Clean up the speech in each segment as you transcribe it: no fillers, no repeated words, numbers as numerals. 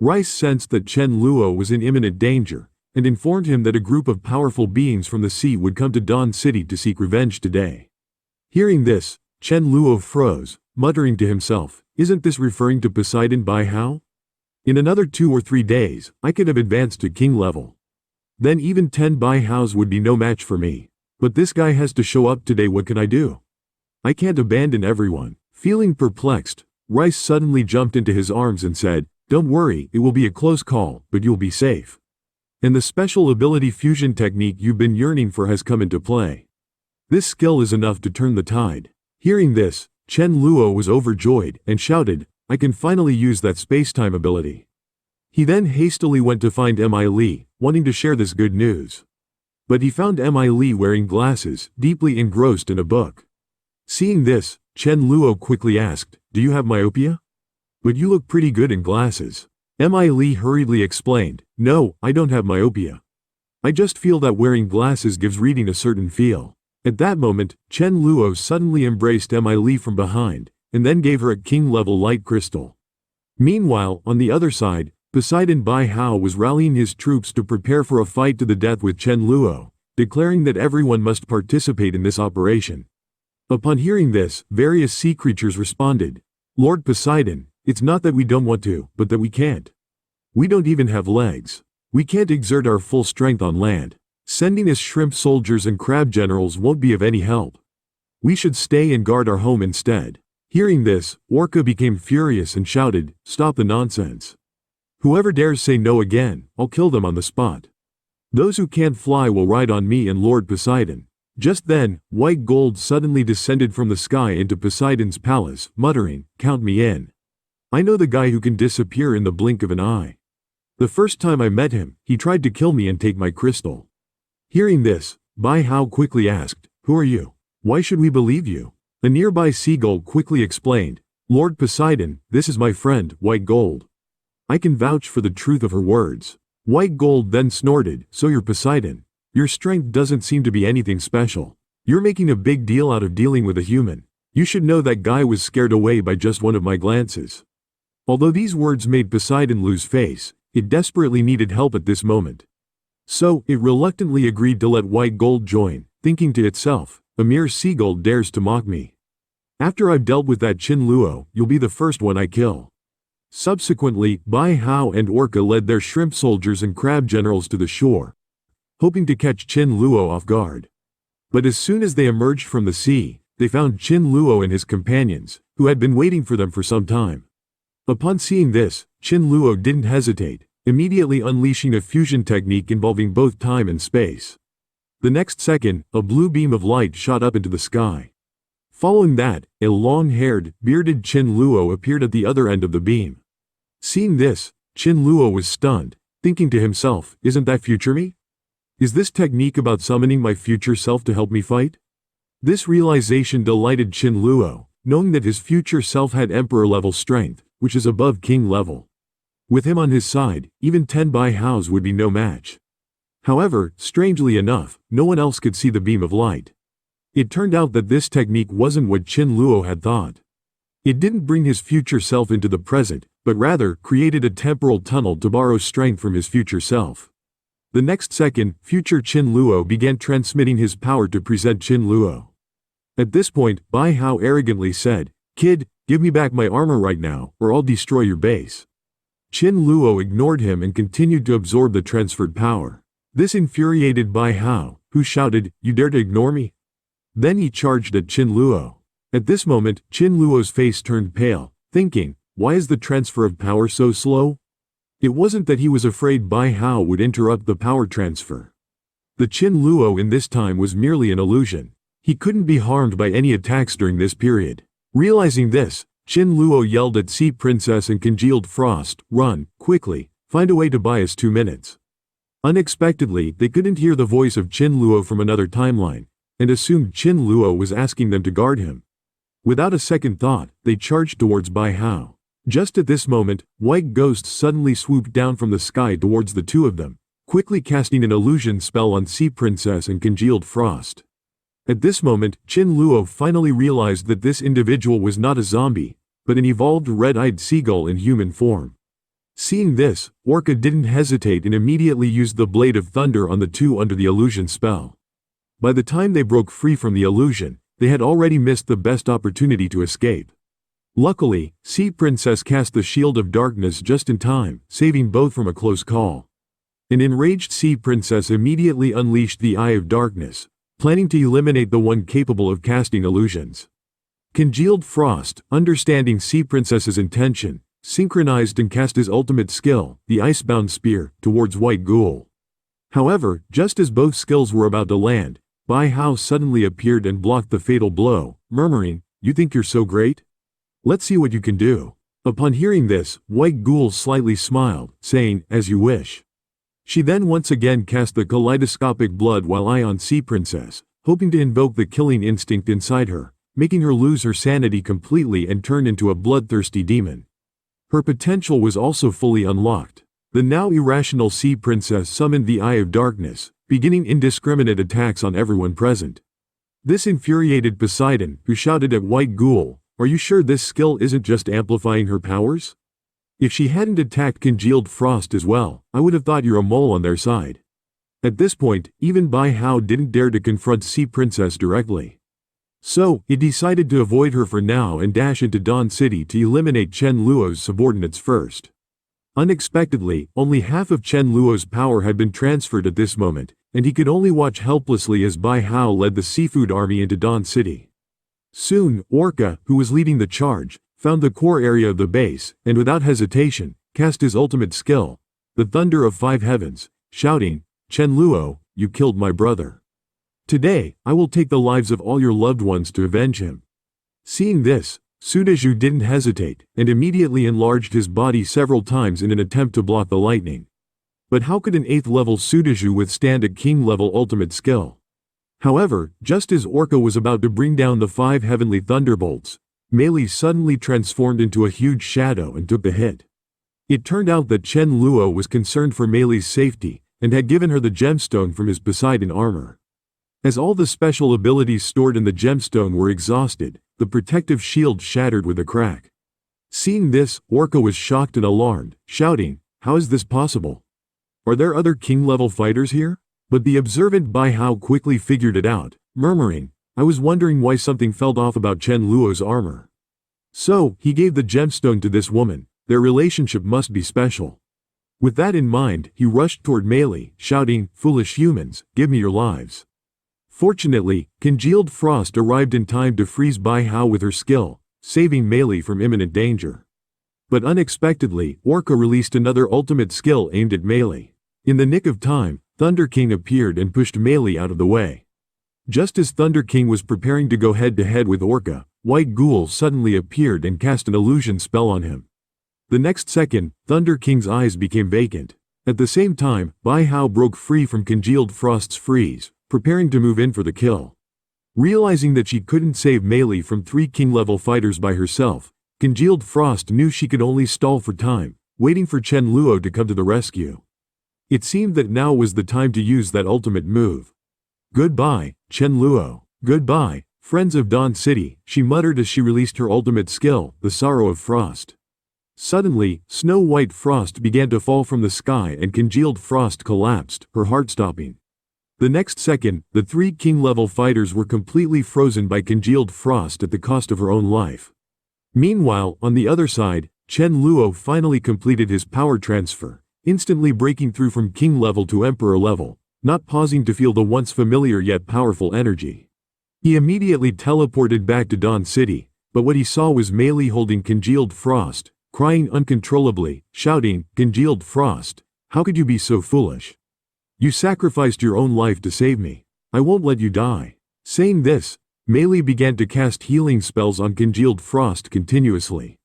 Rice sensed that Chen Luo was in imminent danger, and informed him that a group of powerful beings from the sea would come to Dawn City to seek revenge today. Hearing this, Chen Luo froze, muttering to himself, "Isn't this referring to Poseidon Bai Hao? In another 2 or 3 days, I could have advanced to king level. Then even 10 Bai Haos would be no match for me. But this guy has to show up today, what can I do? I can't abandon everyone." Feeling perplexed, Rice suddenly jumped into his arms and said, "Don't worry, it will be a close call, but you'll be safe. And the special ability fusion technique you've been yearning for has come into play. This skill is enough to turn the tide." Hearing this, Chen Luo was overjoyed and shouted, "I can finally use that space-time ability." He then hastily went to find Mi Li, wanting to share this good news. But he found Mi Li wearing glasses, deeply engrossed in a book. Seeing this, Chen Luo quickly asked, "Do you have myopia? But you look pretty good in glasses." Mi Li hurriedly explained, "No, I don't have myopia. I just feel that wearing glasses gives reading a certain feel." At that moment, Chen Luo suddenly embraced Mi Li from behind, and then gave her a king-level light crystal. Meanwhile, on the other side, Poseidon Bai Hao was rallying his troops to prepare for a fight to the death with Chen Luo, declaring that everyone must participate in this operation. Upon hearing this, various sea creatures responded, "Lord Poseidon, it's not that we don't want to, but that we can't. We don't even have legs. We can't exert our full strength on land. Sending us shrimp soldiers and crab generals won't be of any help. We should stay and guard our home instead." Hearing this, Orca became furious and shouted, "Stop the nonsense. Whoever dares say no again, I'll kill them on the spot. Those who can't fly will ride on me and Lord Poseidon." Just then, white gold suddenly descended from the sky into Poseidon's palace, muttering, "Count me in. I know the guy who can disappear in the blink of an eye. The first time I met him, he tried to kill me and take my crystal." Hearing this, Bai Hao quickly asked, "Who are you? Why should we believe you?" A nearby seagull quickly explained, "Lord Poseidon, this is my friend, White Gold. I can vouch for the truth of her words." White Gold then snorted, "So you're Poseidon. Your strength doesn't seem to be anything special. You're making a big deal out of dealing with a human. You should know that guy was scared away by just one of my glances." Although these words made Poseidon lose face, it desperately needed help at this moment. So, it reluctantly agreed to let White Gold join, thinking to itself, "A mere seagull dares to mock me. After I've dealt with that Chen Luo, you'll be the first one I kill." Subsequently, Bai Hao and Orca led their shrimp soldiers and crab generals to the shore, hoping to catch Chen Luo off guard. But as soon as they emerged from the sea, they found Chen Luo and his companions, who had been waiting for them for some time. Upon seeing this, Chen Luo didn't hesitate, immediately unleashing a fusion technique involving both time and space. The next second, a blue beam of light shot up into the sky. Following that, a long-haired, bearded Chen Luo appeared at the other end of the beam. Seeing this, Chen Luo was stunned, thinking to himself, "Isn't that future me? Is this technique about summoning my future self to help me fight?" This realization delighted Chen Luo, knowing that his future self had emperor-level strength, which is above king level. With him on his side, even 10 Bai Haos would be no match. However, strangely enough, no one else could see the beam of light. It turned out that this technique wasn't what Chen Luo had thought. It didn't bring his future self into the present, but rather created a temporal tunnel to borrow strength from his future self. The next second, future Chen Luo began transmitting his power to present Chen Luo. At this point, Bai Hao arrogantly said, "Kid, give me back my armor right now, or I'll destroy your base." Chen Luo ignored him and continued to absorb the transferred power. This infuriated Bai Hao, who shouted, "You dare to ignore me?" Then he charged at Chen Luo. At this moment, Chen Luo's face turned pale, thinking, "Why is the transfer of power so slow?" It wasn't that he was afraid Bai Hao would interrupt the power transfer. The Chen Luo in this time was merely an illusion. He couldn't be harmed by any attacks during this period. Realizing this, Chen Luo yelled at Sea Princess and Congealed Frost, "Run, quickly, find a way to buy us 2 minutes." Unexpectedly, they couldn't hear the voice of Chen Luo from another timeline, and assumed Chen Luo was asking them to guard him. Without a second thought, they charged towards Bai Hao. Just at this moment, White Ghost suddenly swooped down from the sky towards the two of them, quickly casting an illusion spell on Sea Princess and Congealed Frost. At this moment, Chen Luo finally realized that this individual was not a zombie, but an evolved red-eyed seagull in human form. Seeing this, Orca didn't hesitate and immediately used the blade of thunder on the two under the illusion spell. By the time they broke free from the illusion, they had already missed the best opportunity to escape. Luckily, Sea Princess cast the Shield of Darkness just in time, saving both from a close call. An enraged Sea Princess immediately unleashed the Eye of Darkness, planning to eliminate the one capable of casting illusions. Congealed Frost, understanding Sea Princess's intention, synchronized and cast his ultimate skill, the Icebound Spear, towards White Ghoul. However, just as both skills were about to land, Bai Hao suddenly appeared and blocked the fatal blow, murmuring, "You think you're so great? Let's see what you can do." Upon hearing this, White Ghoul slightly smiled, saying, "As you wish." She then once again cast the kaleidoscopic blood while eye on Sea Princess, hoping to invoke the killing instinct inside her, making her lose her sanity completely and turn into a bloodthirsty demon. Her potential was also fully unlocked. The now irrational Sea Princess summoned the Eye of Darkness, beginning indiscriminate attacks on everyone present. This infuriated Poseidon, who shouted at White Ghoul, "Are you sure this skill isn't just amplifying her powers? If she hadn't attacked Congealed Frost as well, I would have thought you're a mole on their side." At this point, even Bai Hao didn't dare to confront Sea Princess directly. So, he decided to avoid her for now and dash into Dawn City to eliminate Chen Luo's subordinates first. Unexpectedly, only half of Chen Luo's power had been transferred at this moment, and he could only watch helplessly as Bai Hao led the seafood army into Dawn City. Soon, Orca, who was leading the charge, found the core area of the base, and without hesitation, cast his ultimate skill, the Thunder of Five Heavens, shouting, "Chen Luo, you killed my brother. Today, I will take the lives of all your loved ones to avenge him." Seeing this, Sudeju didn't hesitate, and immediately enlarged his body several times in an attempt to block the lightning. But how could an 8th level Sudeju withstand a king level ultimate skill? However, just as Orca was about to bring down the 5 heavenly thunderbolts, Meili suddenly transformed into a huge shadow and took the hit. It turned out that Chen Luo was concerned for Meili's safety, and had given her the gemstone from his Poseidon armor. As all the special abilities stored in the gemstone were exhausted, the protective shield shattered with a crack. Seeing this, Orca was shocked and alarmed, shouting, "How is this possible? Are there other king-level fighters here?" But the observant Bai Hao quickly figured it out, murmuring, "I was wondering why something felt off about Chen Luo's armor." So, he gave the gemstone to this woman. Their relationship must be special. With that in mind, he rushed toward Meili, shouting, "Foolish humans, give me your lives." Fortunately, Congealed Frost arrived in time to freeze Bai Hao with her skill, saving Meili from imminent danger. But unexpectedly, Orca released another ultimate skill aimed at Meili. In the nick of time, Thunder King appeared and pushed Meili out of the way. Just as Thunder King was preparing to go head-to-head with Orca, White Ghoul suddenly appeared and cast an illusion spell on him. The next second, Thunder King's eyes became vacant. At the same time, Bai Hao broke free from Congealed Frost's freeze, preparing to move in for the kill. Realizing that she couldn't save Meili from 3 king-level fighters by herself, Congealed Frost knew she could only stall for time, waiting for Chen Luo to come to the rescue. It seemed that now was the time to use that ultimate move. "Goodbye, Chen Luo. Goodbye, friends of Dawn City," she muttered as she released her ultimate skill, the Sorrow of Frost. Suddenly, snow-white frost began to fall from the sky and Congealed Frost collapsed, her heart stopping. The next second, the 3 king-level fighters were completely frozen by Congealed Frost at the cost of her own life. Meanwhile, on the other side, Chen Luo finally completed his power transfer, instantly breaking through from king level to emperor level, not pausing to feel the once familiar yet powerful energy. He immediately teleported back to Dawn City, but what he saw was Meili holding Congealed Frost, crying uncontrollably, shouting, "Congealed Frost, how could you be so foolish? You sacrificed your own life to save me. I won't let you die." Saying this, Meili began to cast healing spells on Congealed Frost continuously.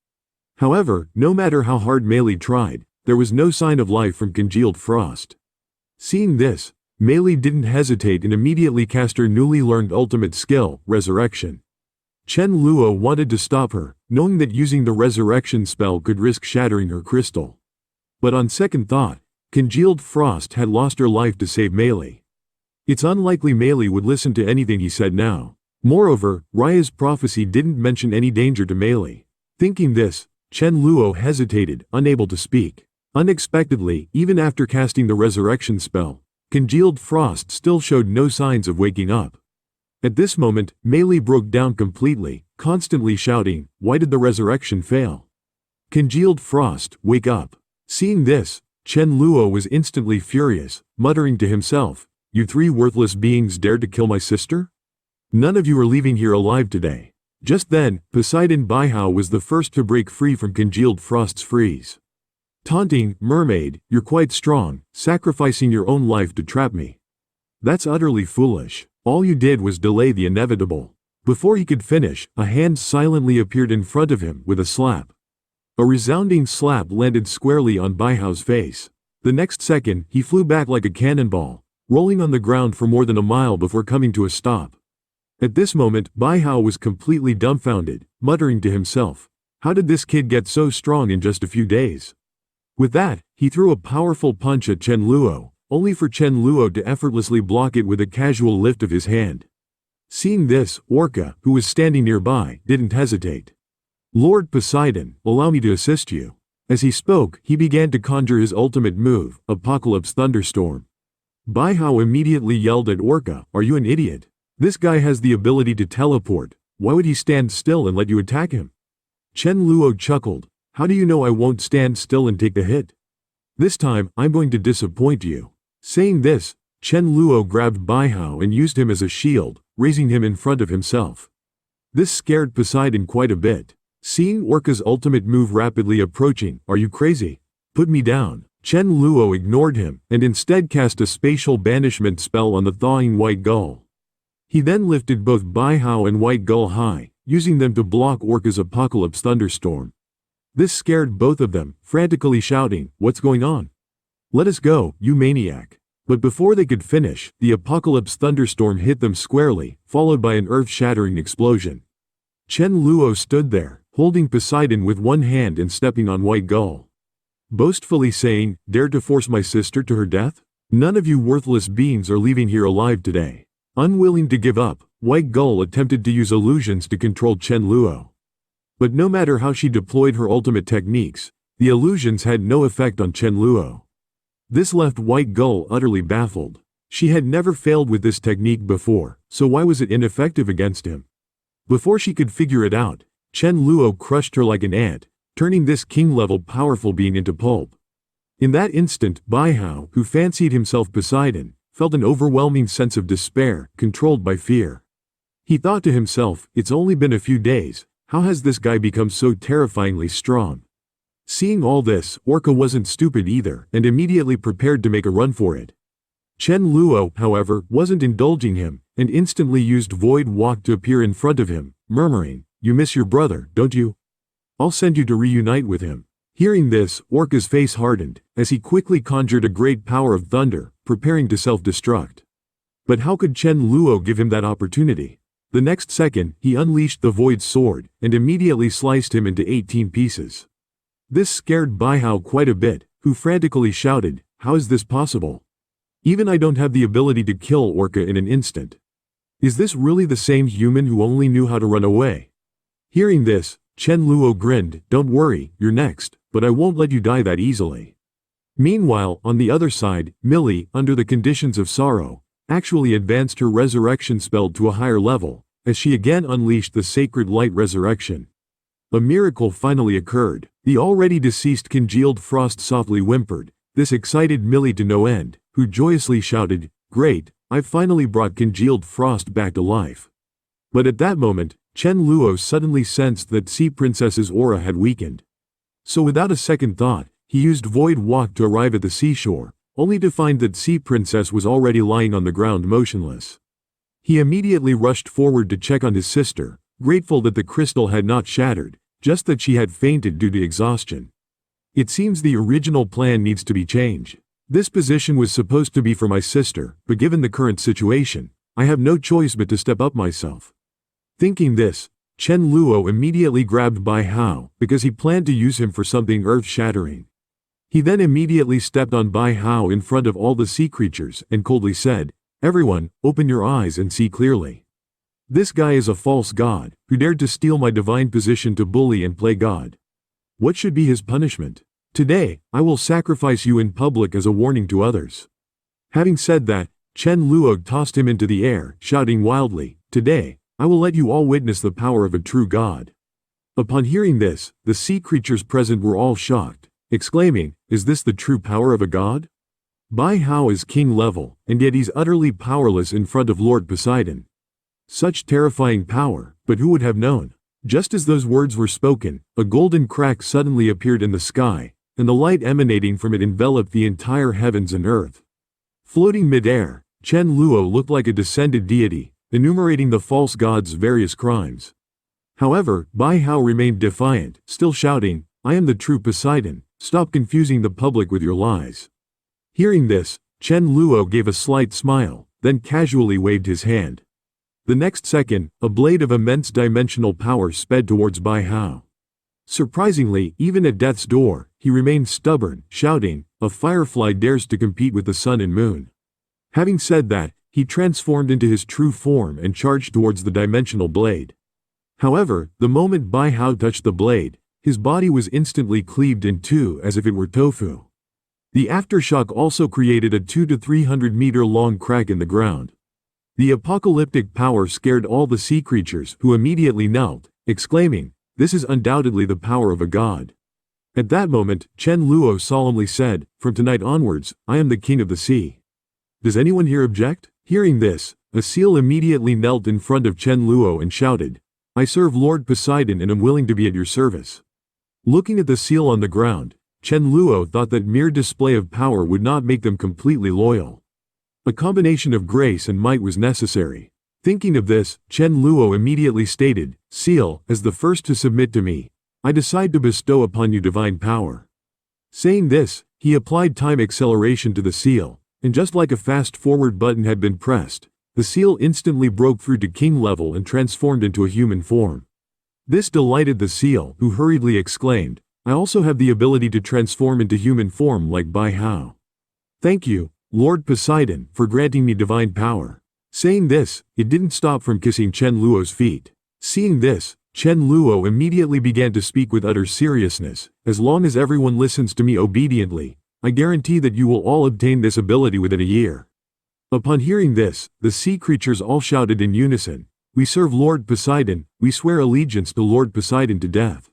However, no matter how hard Meili tried, there was no sign of life from Congealed Frost. Seeing this, Meili didn't hesitate and immediately cast her newly learned ultimate skill, Resurrection. Chen Luo wanted to stop her, knowing that using the Resurrection spell could risk shattering her crystal. But on second thought, Congealed Frost had lost her life to save Meili. It's unlikely Meili would listen to anything he said now. Moreover, Raya's prophecy didn't mention any danger to Meili. Thinking this, Chen Luo hesitated, unable to speak. Unexpectedly, even after casting the resurrection spell, congealed frost still showed no signs of waking up. At this moment, Meili broke down completely, constantly shouting, "Why did the resurrection fail? Congealed frost, wake up!" Seeing this, Chen Luo was instantly furious, muttering to himself, "You three worthless beings dared to kill my sister? None of you are leaving here alive today." Just then, Poseidon Baihao was the first to break free from congealed frost's freeze. Taunting, "Mermaid, you're quite strong, sacrificing your own life to trap me. That's utterly foolish. All you did was delay the inevitable." Before he could finish, a hand silently appeared in front of him with a slap. A resounding slap landed squarely on Baihao's face. The next second, he flew back like a cannonball, rolling on the ground for more than a mile before coming to a stop. At this moment, Baihao was completely dumbfounded, muttering to himself, "How did this kid get so strong in just a few days?" With that, he threw a powerful punch at Chen Luo, only for Chen Luo to effortlessly block it with a casual lift of his hand. Seeing this, Orca, who was standing nearby, didn't hesitate. "Lord Poseidon, allow me to assist you." As he spoke, he began to conjure his ultimate move, Apocalypse Thunderstorm. Baihao immediately yelled at Orca, "Are you an idiot? This guy has the ability to teleport. Why would he stand still and let you attack him?" Chen Luo chuckled, "How do you know I won't stand still and take the hit? This time, I'm going to disappoint you." Saying this, Chen Luo grabbed Baihao and used him as a shield, raising him in front of himself. This scared Poseidon quite a bit. Seeing Orca's ultimate move rapidly approaching, "Are you crazy? Put me down." Chen Luo ignored him and instead cast a spatial banishment spell on the thawing white gull. He then lifted both Baihao and White Gull high, using them to block Orca's Apocalypse Thunderstorm. This scared both of them, frantically shouting, "What's going on? Let us go, you maniac." But before they could finish, the Apocalypse Thunderstorm hit them squarely, followed by an earth-shattering explosion. Chen Luo stood there, holding Poseidon with one hand and stepping on White Gull, boastfully saying, "Dare to force my sister to her death? None of you worthless beings are leaving here alive today." Unwilling to give up, White Gull attempted to use illusions to control Chen Luo. But no matter how she deployed her ultimate techniques, the illusions had no effect on Chen Luo. This left White Gull utterly baffled. She had never failed with this technique before, so why was it ineffective against him? Before she could figure it out, Chen Luo crushed her like an ant, turning this king-level powerful being into pulp. In that instant, Baihao, who fancied himself Poseidon, felt an overwhelming sense of despair, controlled by fear. He thought to himself, "It's only been a few days, how has this guy become so terrifyingly strong?" Seeing all this, Orca wasn't stupid either, and immediately prepared to make a run for it. Chen Luo, however, wasn't indulging him, and instantly used Void Walk to appear in front of him, murmuring, "You miss your brother, don't you? I'll send you to reunite with him." Hearing this, Orca's face hardened, as he quickly conjured a great power of thunder, preparing to self-destruct. But how could Chen Luo give him that opportunity? The next second, he unleashed the Void Sword, and immediately sliced him into 18 pieces. This scared Baihao quite a bit, who frantically shouted, "How is this possible? Even I don't have the ability to kill Orca in an instant. Is this really the same human who only knew how to run away?" Hearing this, Chen Luo grinned, "Don't worry, you're next, but I won't let you die that easily." Meanwhile, on the other side, Millie, under the conditions of sorrow, actually advanced her resurrection spell to a higher level, as she again unleashed the sacred light resurrection. A miracle finally occurred. The already deceased congealed frost softly whimpered. This excited Millie to no end, who joyously shouted, "Great, I've finally brought congealed frost back to life." But at that moment, Chen Luo suddenly sensed that Sea Princess's aura had weakened. So without a second thought, he used Void Walk to arrive at the seashore, only to find that Sea Princess was already lying on the ground motionless. He immediately rushed forward to check on his sister, grateful that the crystal had not shattered, just that she had fainted due to exhaustion. It seems the original plan needs to be changed. This position was supposed to be for my sister, but given the current situation, I have no choice but to step up myself. Thinking this, Chen Luo immediately grabbed Baihao, because he planned to use him for something earth-shattering. He then immediately stepped on Baihao in front of all the sea creatures and coldly said, "Everyone, open your eyes and see clearly. This guy is a false god, who dared to steal my divine position to bully and play God. What should be his punishment? Today, I will sacrifice you in public as a warning to others." Having said that, Chen Luo tossed him into the air, shouting wildly, "Today, I will let you all witness the power of a true god." Upon hearing this, the sea creatures present were all shocked, exclaiming, "Is this the true power of a god? Bai Hao is king level, and yet he's utterly powerless in front of Lord Poseidon. Such terrifying power, but who would have known?" Just as those words were spoken, a golden crack suddenly appeared in the sky, and the light emanating from it enveloped the entire heavens and earth. Floating mid-air, Chen Luo looked like a descended deity, enumerating the false god's various crimes. However, Bai Hao remained defiant, still shouting, "I am the true Poseidon, stop confusing the public with your lies." Hearing this, Chen Luo gave a slight smile, then casually waved his hand. The next second, a blade of immense dimensional power sped towards Bai Hao. Surprisingly, even at death's door, he remained stubborn, shouting, "A firefly dares to compete with the sun and moon." Having said that, he transformed into his true form and charged towards the dimensional blade. However, the moment Bai Hao touched the blade, his body was instantly cleaved in two as if it were tofu. The aftershock also created a 200 to 300 meter long crack in the ground. The apocalyptic power scared all the sea creatures, who immediately knelt, exclaiming, "This is undoubtedly the power of a god." At that moment, Chen Luo solemnly said, "From tonight onwards, I am the king of the sea." Does anyone here object? Hearing this, a seal immediately knelt in front of Chen Luo and shouted, "I serve Lord Poseidon and am willing to be at your service." Looking at the seal on the ground, Chen Luo thought that mere display of power would not make them completely loyal. A combination of grace and might was necessary. Thinking of this, Chen Luo immediately stated, "Seal, as the first to submit to me, I decide to bestow upon you divine power." Saying this, he applied time acceleration to the seal, and just like a fast-forward button had been pressed, the seal instantly broke through to king level and transformed into a human form. This delighted the seal, who hurriedly exclaimed, "I also have the ability to transform into human form like Bai Hao. Thank you, Lord Poseidon, for granting me divine power." Saying this, it didn't stop from kissing Chen Luo's feet. Seeing this, Chen Luo immediately began to speak with utter seriousness, "As long as everyone listens to me obediently, I guarantee that you will all obtain this ability within a year." Upon hearing this, the sea creatures all shouted in unison, "We serve Lord Poseidon, we swear allegiance to Lord Poseidon to death."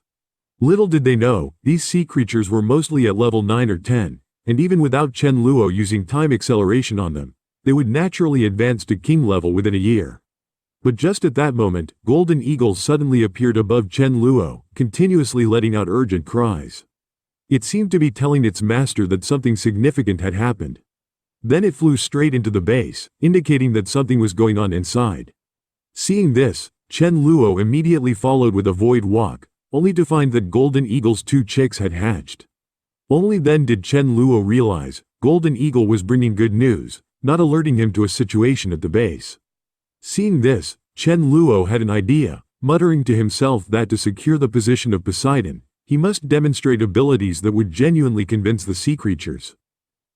Little did they know, these sea creatures were mostly at level 9 or 10, and even without Chen Luo using time acceleration on them, they would naturally advance to king level within a year. But just at that moment, golden eagles suddenly appeared above Chen Luo, continuously letting out urgent cries. It seemed to be telling its master that something significant had happened. Then it flew straight into the base, indicating that something was going on inside. Seeing this, Chen Luo immediately followed with a void walk, only to find that Golden Eagle's 2 chicks had hatched. Only then did Chen Luo realize Golden Eagle was bringing good news, not alerting him to a situation at the base. Seeing this, Chen Luo had an idea, muttering to himself that to secure the position of Poseidon, he must demonstrate abilities that would genuinely convince the sea creatures.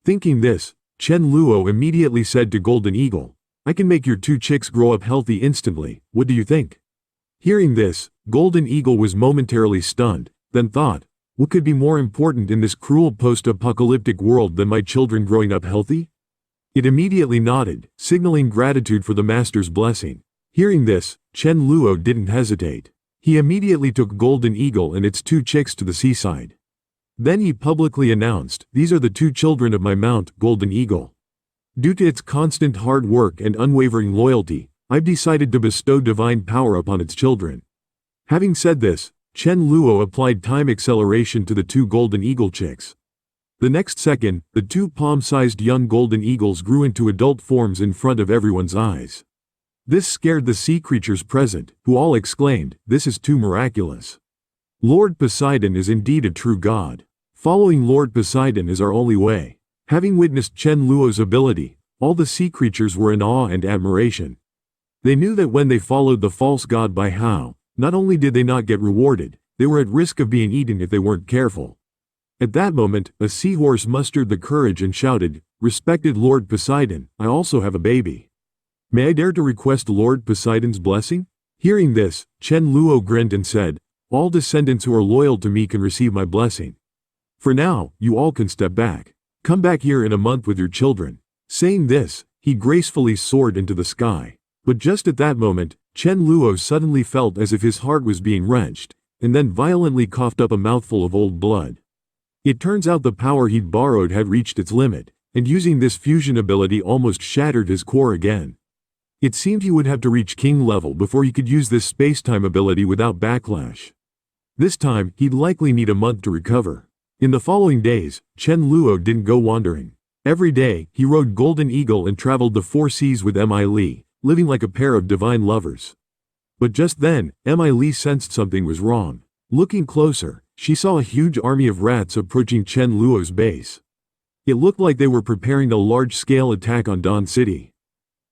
Thinking this, Chen Luo immediately said to Golden Eagle, "I can make your 2 chicks grow up healthy instantly, what do you think?" Hearing this, Golden Eagle was momentarily stunned, then thought, "What could be more important in this cruel post-apocalyptic world than my children growing up healthy?" It immediately nodded, signaling gratitude for the master's blessing. Hearing this, Chen Luo didn't hesitate. He immediately took Golden Eagle and its 2 chicks to the seaside. Then he publicly announced, "These are the 2 children of my mount, Golden Eagle. Due to its constant hard work and unwavering loyalty, I've decided to bestow divine power upon its children." Having said this, Chen Luo applied time acceleration to the 2 Golden Eagle chicks. The next second, the 2 palm-sized young Golden Eagles grew into adult forms in front of everyone's eyes. This scared the sea creatures present, who all exclaimed, "This is too miraculous. Lord Poseidon is indeed a true god. Following Lord Poseidon is our only way." Having witnessed Chen Luo's ability, all the sea creatures were in awe and admiration. They knew that when they followed the false god Bai Hao, not only did they not get rewarded, they were at risk of being eaten if they weren't careful. At that moment, a seahorse mustered the courage and shouted, "Respected Lord Poseidon, I also have a baby. May I dare to request Lord Poseidon's blessing?" Hearing this, Chen Luo grinned and said, "All descendants who are loyal to me can receive my blessing." For now, you all can step back. Come back here in a month with your children." Saying this, he gracefully soared into the sky. But just at that moment, Chen Luo suddenly felt as if his heart was being wrenched, and then violently coughed up a mouthful of old blood. It turns out the power he'd borrowed had reached its limit, and using this fusion ability almost shattered his core again. It seemed he would have to reach king level before he could use this space-time ability without backlash. This time, he'd likely need a month to recover. In the following days, Chen Luo didn't go wandering. Every day, he rode Golden Eagle and traveled the 4 seas with Mi Li, living like a pair of divine lovers. But just then, Mi Li sensed something was wrong. Looking closer, she saw a huge army of rats approaching Chen Luo's base. It looked like they were preparing a large-scale attack on Dawn City.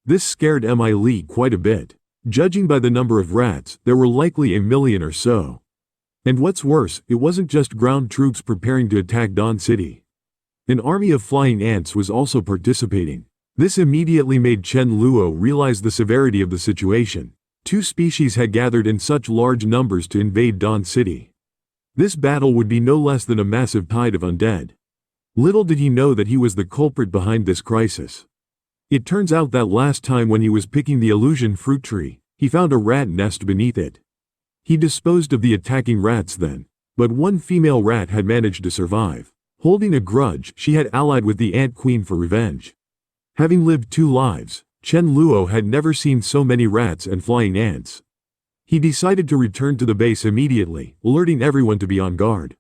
This scared Mi Li quite a bit. Judging by the number of rats, there were likely 1 million or so. And what's worse, it wasn't just ground troops preparing to attack Dawn City. An army of flying ants was also participating. This immediately made Chen Luo realize the severity of the situation. 2 species had gathered in such large numbers to invade Dawn City. This battle would be no less than a massive tide of undead. Little did he know that he was the culprit behind this crisis. It turns out that last time when he was picking the illusion fruit tree, he found a rat nest beneath it. He disposed of the attacking rats then, but one female rat had managed to survive. Holding a grudge, she had allied with the Ant Queen for revenge. Having lived 2 lives, Chen Luo had never seen so many rats and flying ants. He decided to return to the base immediately, alerting everyone to be on guard.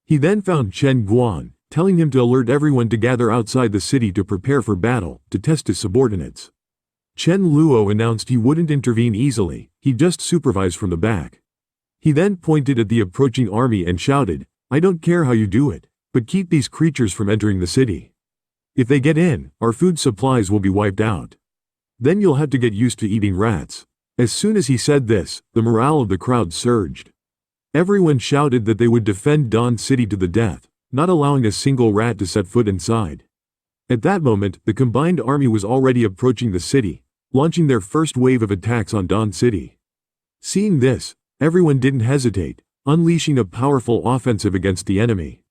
He then found Chen Guan, telling him to alert everyone to gather outside the city to prepare for battle, to test his subordinates. Chen Luo announced he wouldn't intervene easily, he'd just supervise from the back. He then pointed at the approaching army and shouted, "I don't care how you do it, but keep these creatures from entering the city. If they get in, our food supplies will be wiped out. Then you'll have to get used to eating rats." As soon as he said this, the morale of the crowd surged. Everyone shouted that they would defend Dawn City to the death, not allowing a single rat to set foot inside. At that moment, the combined army was already approaching the city, launching their first wave of attacks on Dawn City. Seeing this, everyone didn't hesitate, unleashing a powerful offensive against the enemy.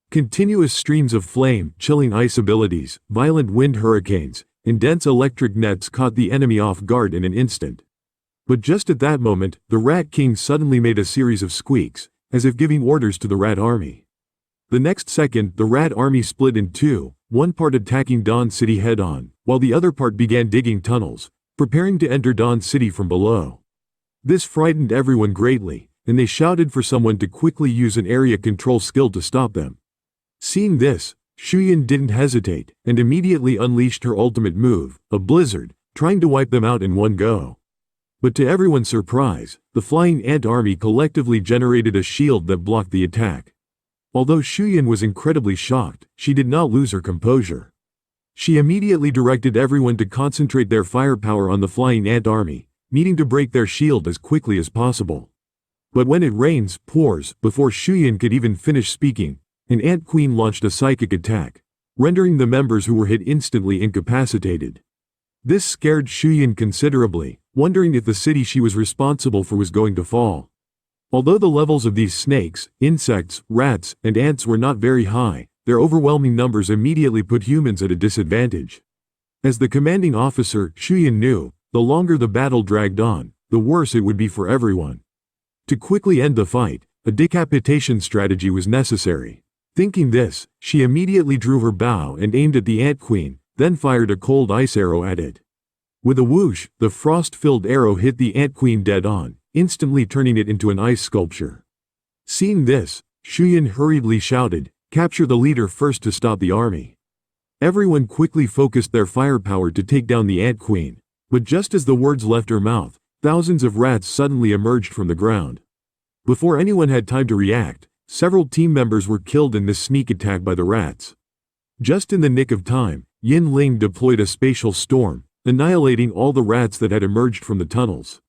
Continuous streams of flame, chilling ice abilities, violent wind hurricanes, and dense electric nets caught the enemy off guard in an instant. But just at that moment, the Rat King suddenly made a series of squeaks, as if giving orders to the rat army. The next second, the rat army split in 2, one part attacking Dawn City head-on, while the other part began digging tunnels, preparing to enter Dawn City from below. This frightened everyone greatly, and they shouted for someone to quickly use an area control skill to stop them. Seeing this, Shuyan didn't hesitate, and immediately unleashed her ultimate move, a blizzard, trying to wipe them out in one go. But to everyone's surprise, the flying ant army collectively generated a shield that blocked the attack. Although Shuyan was incredibly shocked, she did not lose her composure. She immediately directed everyone to concentrate their firepower on the flying ant army, needing to break their shield as quickly as possible. But when it rains, pours, before Shuyan could even finish speaking, an ant queen launched a psychic attack, rendering the members who were hit instantly incapacitated. This scared Shuyan considerably, wondering if the city she was responsible for was going to fall. Although the levels of these snakes, insects, rats, and ants were not very high, their overwhelming numbers immediately put humans at a disadvantage. As the commanding officer, Shuyan knew, the longer the battle dragged on, the worse it would be for everyone. To quickly end the fight, a decapitation strategy was necessary. Thinking this, she immediately drew her bow and aimed at the ant queen, then fired a cold ice arrow at it. With a whoosh, the frost-filled arrow hit the ant queen dead on, instantly turning it into an ice sculpture. Seeing this, Shuyan hurriedly shouted, "Capture the leader first to stop the army." Everyone quickly focused their firepower to take down the ant queen, but just as the words left her mouth, thousands of rats suddenly emerged from the ground. Before anyone had time to react, several team members were killed in this sneak attack by the rats. Just in the nick of time, Yin Ling deployed a spatial storm, annihilating all the rats that had emerged from the tunnels.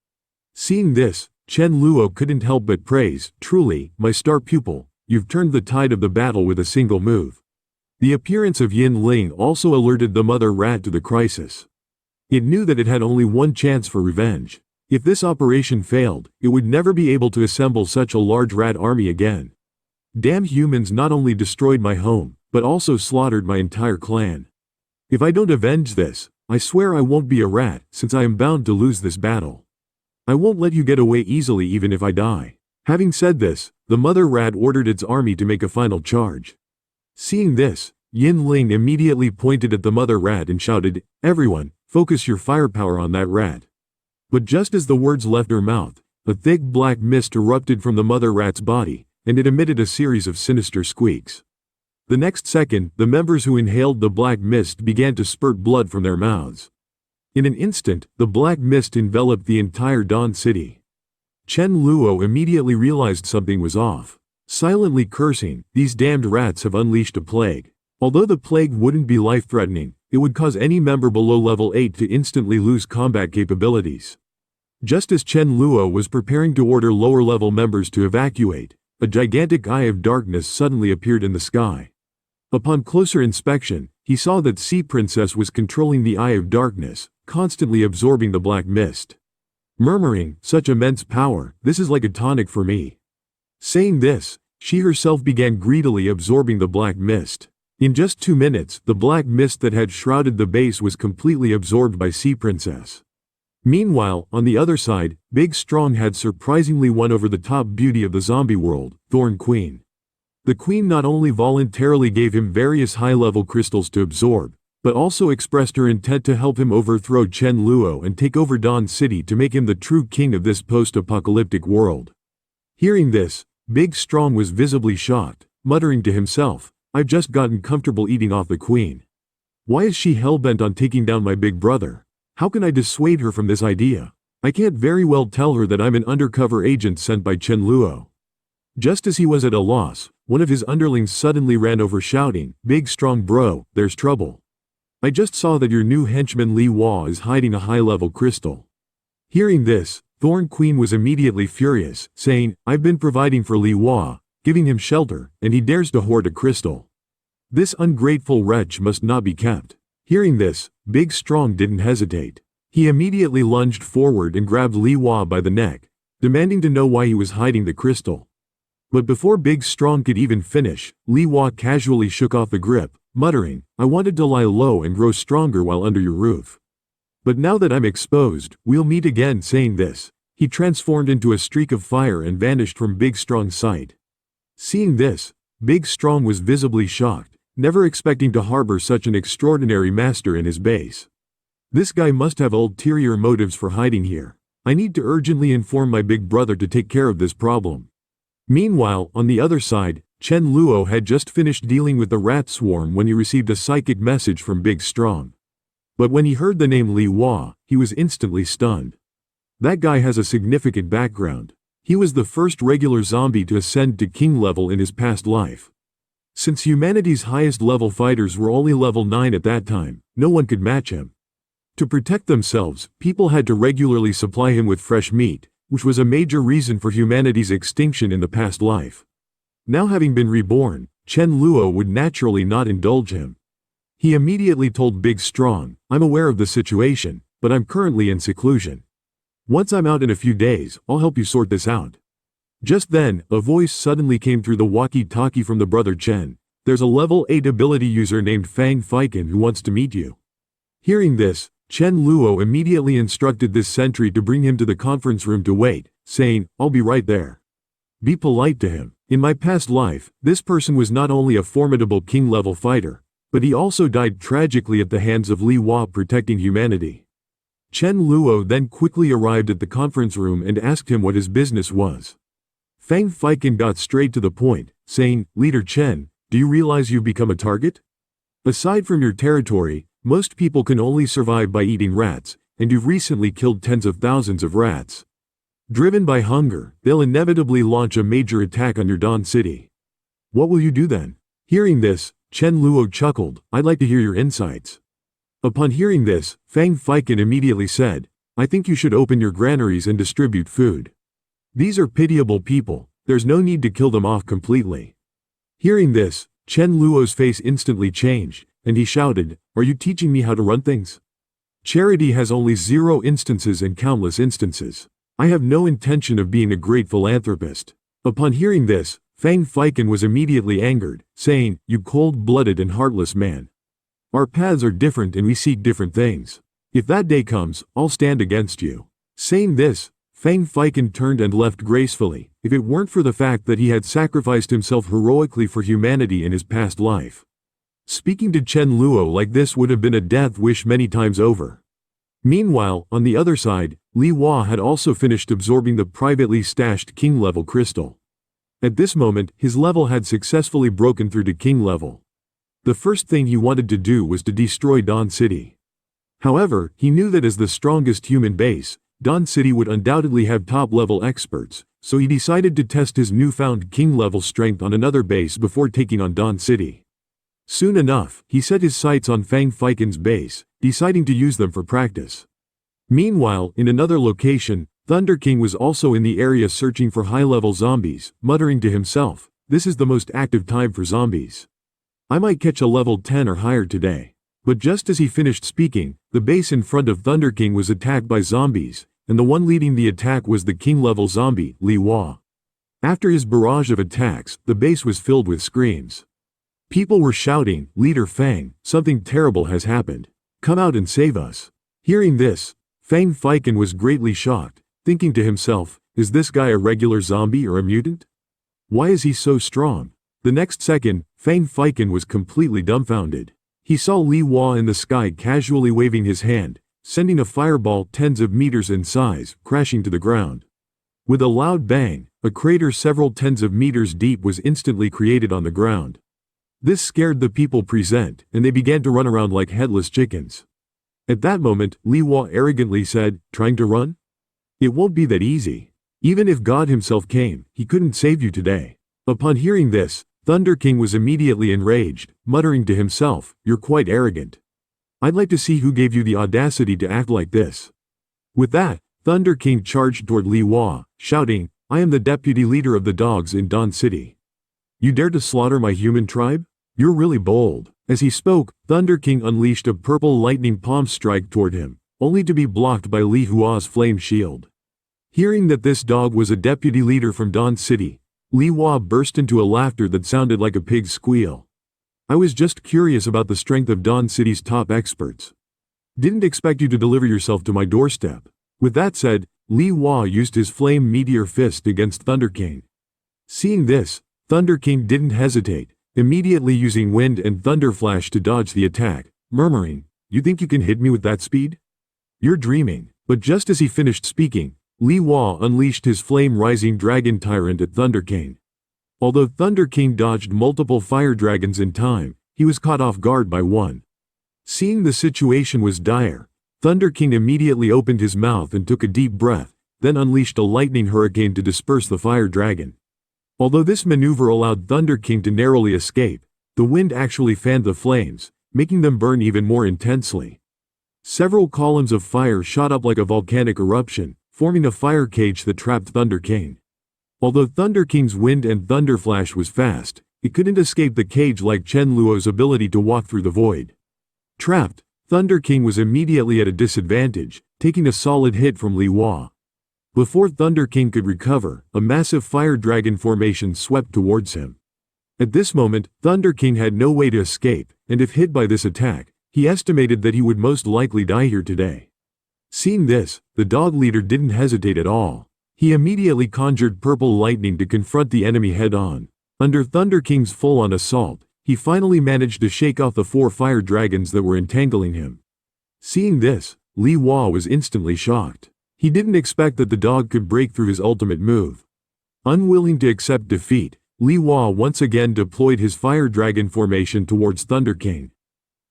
Seeing this, Chen Luo couldn't help but praise, "Truly, my star pupil, you've turned the tide of the battle with a single move." The appearance of Yin Ling also alerted the mother rat to the crisis. It knew that it had only one chance for revenge. If this operation failed, it would never be able to assemble such a large rat army again. Damn humans not only destroyed my home, but also slaughtered my entire clan. If I don't avenge this, I swear I won't be a rat, since I am bound to lose this battle. I won't let you get away easily even if I die. Having said this, the mother rat ordered its army to make a final charge. Seeing this, Yin Ling immediately pointed at the mother rat and shouted, "Everyone, focus your firepower on that rat." But just as the words left her mouth, a thick black mist erupted from the mother rat's body, and it emitted a series of sinister squeaks. The next second, the members who inhaled the black mist began to spurt blood from their mouths. In an instant, the black mist enveloped the entire Dawn City. Chen Luo immediately realized something was off. Silently cursing, "These damned rats have unleashed a plague." Although the plague wouldn't be life-threatening, it would cause any member below level 8 to instantly lose combat capabilities. Just as Chen Luo was preparing to order lower-level members to evacuate, a gigantic eye of darkness suddenly appeared in the sky. Upon closer inspection, he saw that Sea Princess was controlling the Eye of Darkness, constantly absorbing the black mist. Murmuring, "Such immense power, this is like a tonic for me." Saying this, she herself began greedily absorbing the black mist. In just 2 minutes, the black mist that had shrouded the base was completely absorbed by Sea Princess. Meanwhile, on the other side, Big Strong had surprisingly won over the top beauty of the zombie world, Thorn Queen. The queen not only voluntarily gave him various high-level crystals to absorb, but also expressed her intent to help him overthrow Chen Luo and take over Dawn City to make him the true king of this post-apocalyptic world. Hearing this, Big Strong was visibly shocked, muttering to himself, "I've just gotten comfortable eating off the queen. Why is she hell-bent on taking down my big brother? How can I dissuade her from this idea? I can't very well tell her that I'm an undercover agent sent by Chen Luo." Just as he was at a loss, one of his underlings suddenly ran over shouting, "Big Strong bro, there's trouble. I just saw that your new henchman Li Hua is hiding a high-level crystal." Hearing this, Thorn Queen was immediately furious, saying, "I've been providing for Li Hua, giving him shelter, and he dares to hoard a crystal. This ungrateful wretch must not be kept." Hearing this, Big Strong didn't hesitate. He immediately lunged forward and grabbed Li Hua by the neck, demanding to know why he was hiding the crystal. But before Big Strong could even finish, Li Hua casually shook off the grip, muttering, "I wanted to lie low and grow stronger while under your roof. But now that I'm exposed, we'll meet again." Saying this, he transformed into a streak of fire and vanished from Big Strong's sight. Seeing this, Big Strong was visibly shocked, never expecting to harbor such an extraordinary master in his base. This guy must have ulterior motives for hiding here. I need to urgently inform my big brother to take care of this problem. Meanwhile, on the other side, Chen Luo had just finished dealing with the rat swarm when he received a psychic message from Big Strong. But when he heard the name Li Hua, he was instantly stunned. That guy has a significant background. He was the first regular zombie to ascend to king level in his past life. Since humanity's highest level fighters were only level 9 at that time, no one could match him. To protect themselves, people had to regularly supply him with fresh meat, which was a major reason for humanity's extinction in the past life. Now having been reborn, Chen Luo would naturally not indulge him. He immediately told Big Strong, "I'm aware of the situation, but I'm currently in seclusion. Once I'm out in a few days, I'll help you sort this out." Just then, a voice suddenly came through the walkie-talkie from the brother Chen. "There's a level 8 ability user named Fang Feiken who wants to meet you." Hearing this, Chen Luo immediately instructed this sentry to bring him to the conference room to wait, saying, "I'll be right there. Be polite to him. In my past life, this person was not only a formidable king-level fighter, but he also died tragically at the hands of Li Hua protecting humanity." Chen Luo then quickly arrived at the conference room and asked him what his business was. Fang Feiken got straight to the point, saying, "Leader Chen, do you realize you've become a target? Aside from your territory, most people can only survive by eating rats, and you've recently killed tens of thousands of rats. Driven by hunger, they'll inevitably launch a major attack on your Dawn City. What will you do then?" Hearing this, Chen Luo chuckled, "I'd like to hear your insights." Upon hearing this, Fang Feiken immediately said, "I think you should open your granaries and distribute food. These are pitiable people, there's no need to kill them off completely." Hearing this, Chen Luo's face instantly changed, and he shouted, "Are you teaching me how to run things? Charity has only 0 instances and countless instances. I have no intention of being a great philanthropist." Upon hearing this, Fang Feiken was immediately angered, saying, "You cold-blooded and heartless man. Our paths are different and we seek different things. If that day comes, I'll stand against you." Saying this, Fang Feiken turned and left gracefully, if it weren't for the fact that he had sacrificed himself heroically for humanity in his past life. Speaking to Chen Luo like this would have been a death wish many times over. Meanwhile, on the other side, Li Hua had also finished absorbing the privately stashed king-level crystal. At this moment, his level had successfully broken through to king level. The first thing he wanted to do was to destroy Dawn City. However, he knew that as the strongest human base, Dawn City would undoubtedly have top-level experts, so he decided to test his newfound king-level strength on another base before taking on Dawn City. Soon enough, he set his sights on Fang Feiken's base, deciding to use them for practice. Meanwhile, in another location, Thunder King was also in the area searching for high-level zombies, muttering to himself, "This is the most active time for zombies. I might catch a level 10 or higher today." But just as he finished speaking, the base in front of Thunder King was attacked by zombies, and the one leading the attack was the king-level zombie, Li Hua. After his barrage of attacks, the base was filled with screams. People were shouting, "Leader Fang, something terrible has happened. Come out and save us." Hearing this, Fang Feiken was greatly shocked, thinking to himself, "Is this guy a regular zombie or a mutant? Why is he so strong?" The next second, Fang Feiken was completely dumbfounded. He saw Li Hua in the sky casually waving his hand, sending a fireball tens of meters in size, crashing to the ground. With a loud bang, a crater several tens of meters deep was instantly created on the ground. This scared the people present, and they began to run around like headless chickens. At that moment, Li Hua arrogantly said, "Trying to run? It won't be that easy. Even if God himself came, he couldn't save you today." Upon hearing this, Thunder King was immediately enraged, muttering to himself, "You're quite arrogant. I'd like to see who gave you the audacity to act like this." With that, Thunder King charged toward Li Hua, shouting, "I am the deputy leader of the dogs in Dawn City. You dare to slaughter my human tribe? You're really bold." As he spoke, Thunder King unleashed a purple lightning palm strike toward him, only to be blocked by Li Hua's flame shield. Hearing that this dog was a deputy leader from Dawn City, Li Hua burst into a laughter that sounded like a pig's squeal. "I was just curious about the strength of Dawn City's top experts. Didn't expect you to deliver yourself to my doorstep." With that said, Li Hua used his flame meteor fist against Thunder King. Seeing this, Thunder King didn't hesitate, immediately using wind and thunder flash to dodge the attack, murmuring, "You think you can hit me with that speed? You're dreaming." But just as he finished speaking, Li Hua unleashed his flame-rising dragon tyrant at Thunder King. Although Thunder King dodged multiple fire dragons in time, he was caught off guard by one. Seeing the situation was dire, Thunder King immediately opened his mouth and took a deep breath, then unleashed a lightning hurricane to disperse the fire dragon. Although this maneuver allowed Thunder King to narrowly escape, the wind actually fanned the flames, making them burn even more intensely. Several columns of fire shot up like a volcanic eruption, forming a fire cage that trapped Thunder King. Although Thunder King's wind and thunder flash was fast, it couldn't escape the cage like Chen Luo's ability to walk through the void. Trapped, Thunder King was immediately at a disadvantage, taking a solid hit from Li Hua. Before Thunder King could recover, a massive fire dragon formation swept towards him. At this moment, Thunder King had no way to escape, and if hit by this attack, he estimated that he would most likely die here today. Seeing this, the dog leader didn't hesitate at all. He immediately conjured purple lightning to confront the enemy head-on. Under Thunder King's full-on assault, he finally managed to shake off the 4 fire dragons that were entangling him. Seeing this, Li Hua was instantly shocked. He didn't expect that the dog could break through his ultimate move. Unwilling to accept defeat, Li Hua once again deployed his fire dragon formation towards Thunder King.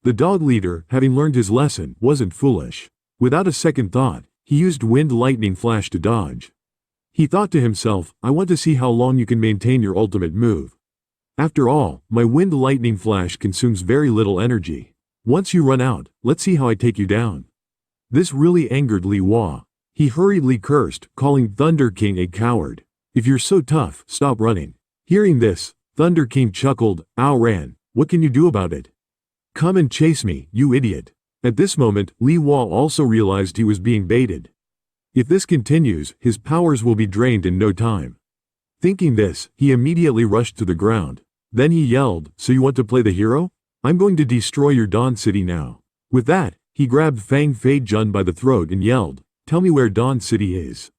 The dog leader, having learned his lesson, wasn't foolish. Without a second thought, he used wind lightning flash to dodge. He thought to himself, "I want to see how long you can maintain your ultimate move. After all, my wind lightning flash consumes very little energy. Once you run out, let's see how I take you down." This really angered Li Hua. He hurriedly cursed, calling Thunder King a coward. "If you're so tough, stop running." Hearing this, Thunder King chuckled, "Ow Ran, what can you do about it? Come and chase me, you idiot." At this moment, Li Hua also realized he was being baited. If this continues, his powers will be drained in no time. Thinking this, he immediately rushed to the ground. Then he yelled, "So you want to play the hero? I'm going to destroy your Dawn City now." With that, he grabbed Fang Fei Jun by the throat and yelled, "Tell me where Dawn City is.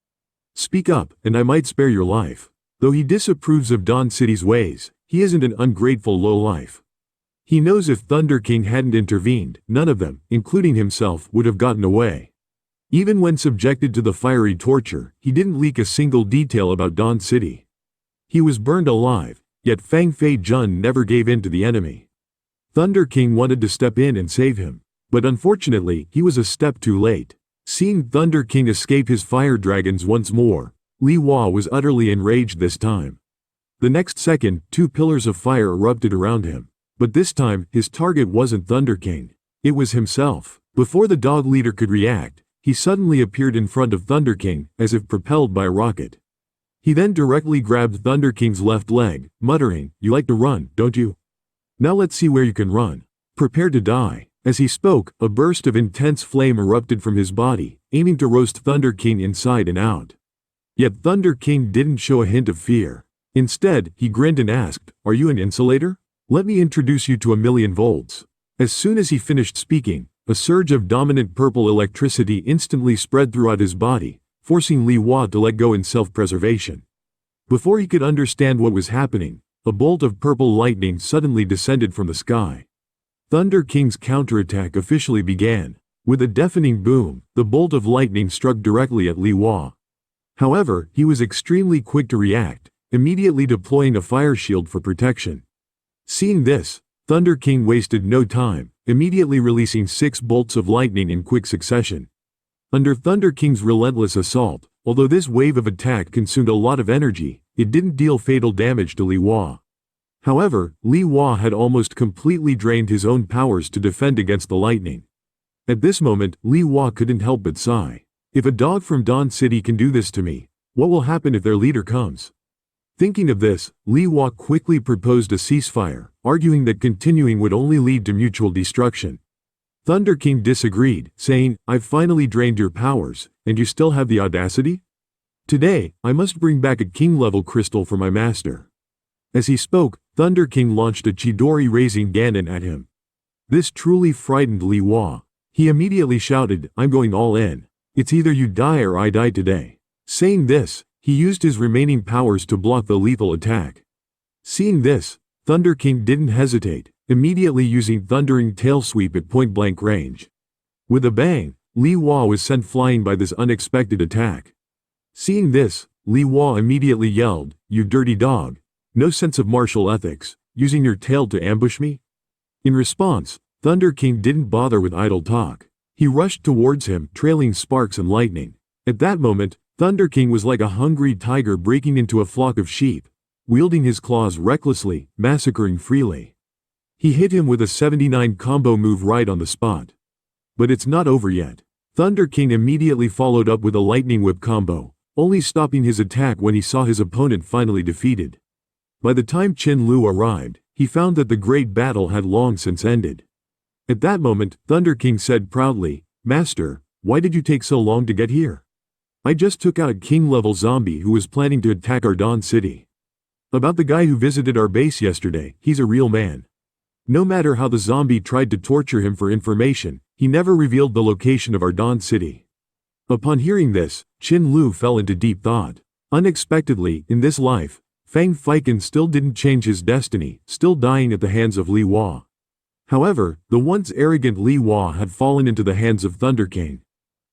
Speak up, and I might spare your life." Though he disapproves of Dawn City's ways, he isn't an ungrateful lowlife. He knows if Thunder King hadn't intervened, none of them, including himself, would have gotten away. Even when subjected to the fiery torture, he didn't leak a single detail about Dawn City. He was burned alive, yet Fang Fei Jun never gave in to the enemy. Thunder King wanted to step in and save him, but unfortunately, he was a step too late. Seeing Thunder King escape his fire dragons once more, Li Hua was utterly enraged this time. The next second, two pillars of fire erupted around him. But this time, his target wasn't Thunder King. It was himself. Before the dog leader could react, he suddenly appeared in front of Thunder King, as if propelled by a rocket. He then directly grabbed Thunder King's left leg, muttering, "You like to run, don't you? Now let's see where you can run. Prepare to die." As he spoke, a burst of intense flame erupted from his body, aiming to roast Thunder King inside and out. Yet Thunder King didn't show a hint of fear. Instead, he grinned and asked, "Are you an insulator? Let me introduce you to 1,000,000 volts." As soon as he finished speaking, a surge of dominant purple electricity instantly spread throughout his body, forcing Li Hua to let go in self-preservation. Before he could understand what was happening, a bolt of purple lightning suddenly descended from the sky. Thunder King's counterattack officially began. With a deafening boom, the bolt of lightning struck directly at Li Hua. However, he was extremely quick to react, immediately deploying a fire shield for protection. Seeing this, Thunder King wasted no time, immediately releasing 6 bolts of lightning in quick succession. Under Thunder King's relentless assault, although this wave of attack consumed a lot of energy, it didn't deal fatal damage to Li Hua. However, Li Hua had almost completely drained his own powers to defend against the lightning. At this moment, Li Hua couldn't help but sigh. If a dog from Dawn City can do this to me, what will happen if their leader comes? Thinking of this, Li Hua quickly proposed a ceasefire, arguing that continuing would only lead to mutual destruction. Thunder King disagreed, saying, "I've finally drained your powers, and you still have the audacity? Today, I must bring back a king-level crystal for my master." As he spoke, Thunder King launched a Chidori raising Ganon at him. This truly frightened Li Hua. He immediately shouted, "I'm going all in. It's either you die or I die today." Saying this, he used his remaining powers to block the lethal attack. Seeing this, Thunder King didn't hesitate, immediately using Thundering Tail Sweep at point-blank range. With a bang, Li Hua was sent flying by this unexpected attack. Seeing this, Li Hua immediately yelled, "You dirty dog. No sense of martial ethics, using your tail to ambush me?" In response, Thunder King didn't bother with idle talk. He rushed towards him, trailing sparks and lightning. At that moment, Thunder King was like a hungry tiger breaking into a flock of sheep, wielding his claws recklessly, massacring freely. He hit him with a 79 combo move right on the spot. But it's not over yet. Thunder King immediately followed up with a lightning whip combo, only stopping his attack when he saw his opponent finally defeated. By the time Chen Luo arrived, he found that the great battle had long since ended. At that moment, Thunder King said proudly, "Master, why did you take so long to get here? I just took out a king-level zombie who was planning to attack our Dawn City. About the guy who visited our base yesterday, he's a real man. No matter how the zombie tried to torture him for information, he never revealed the location of our Dawn City." Upon hearing this, Chen Luo fell into deep thought. Unexpectedly, in this life, Fang Feiken still didn't change his destiny, still dying at the hands of Li Hua. However, the once arrogant Li Hua had fallen into the hands of Thunder King.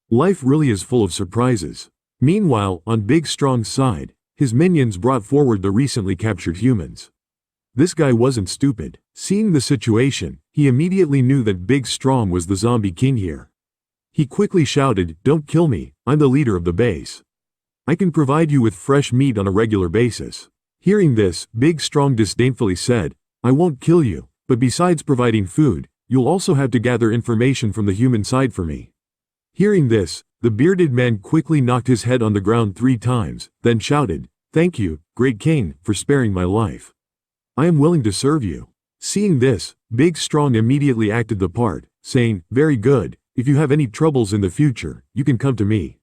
Life really is full of surprises. Meanwhile, on Big Strong's side, his minions brought forward the recently captured humans. This guy wasn't stupid. Seeing the situation, he immediately knew that Big Strong was the zombie king here. He quickly shouted, "Don't kill me, I'm the leader of the base. I can provide you with fresh meat on a regular basis." Hearing this, Big Strong disdainfully said, "I won't kill you, but besides providing food, you'll also have to gather information from the human side for me." Hearing this, the bearded man quickly knocked his head on the ground 3 times, then shouted, "Thank you, great king, for sparing my life. I am willing to serve you." Seeing this, Big Strong immediately acted the part, saying, "Very good, if you have any troubles in the future, you can come to me.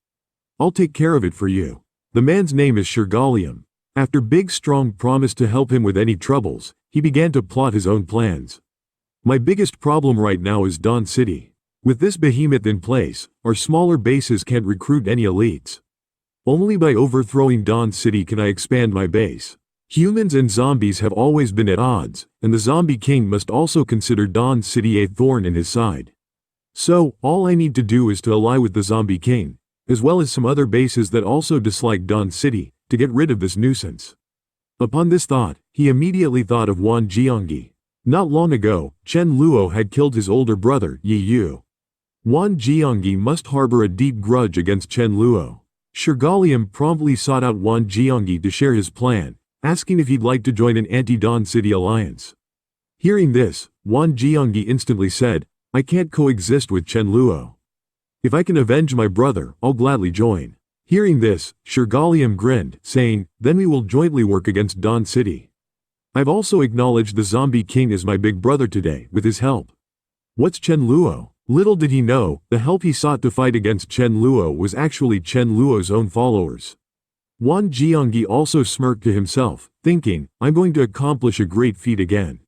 I'll take care of it for you." The man's name is Shergalium. After Big Strong promised to help him with any troubles, he began to plot his own plans. My biggest problem right now is Dawn City. With this behemoth in place, our smaller bases can't recruit any elites. Only by overthrowing Dawn City can I expand my base. Humans and zombies have always been at odds, and the Zombie King must also consider Dawn City a thorn in his side. So, all I need to do is to ally with the Zombie King, as well as some other bases that also dislike Dawn City, to get rid of this nuisance. Upon this thought, he immediately thought of Wan Jiangyi. Not long ago, Chen Luo had killed his older brother, Yi Yu. Wan Jiangyi must harbor a deep grudge against Chen Luo. Shirgalium promptly sought out Wan Jiangyi to share his plan, asking if he'd like to join an anti-Dawn City alliance. Hearing this, Wan Jiangyi instantly said, I can't coexist with Chen Luo. If I can avenge my brother, I'll gladly join. Hearing this, Shirgalium grinned, saying, then we will jointly work against Dawn City. I've also acknowledged the Zombie King as my big brother today, with his help. What's Chen Luo? Little did he know, the help he sought to fight against Chen Luo was actually Chen Luo's own followers. Wan Jiangyi also smirked to himself, thinking, I'm going to accomplish a great feat again.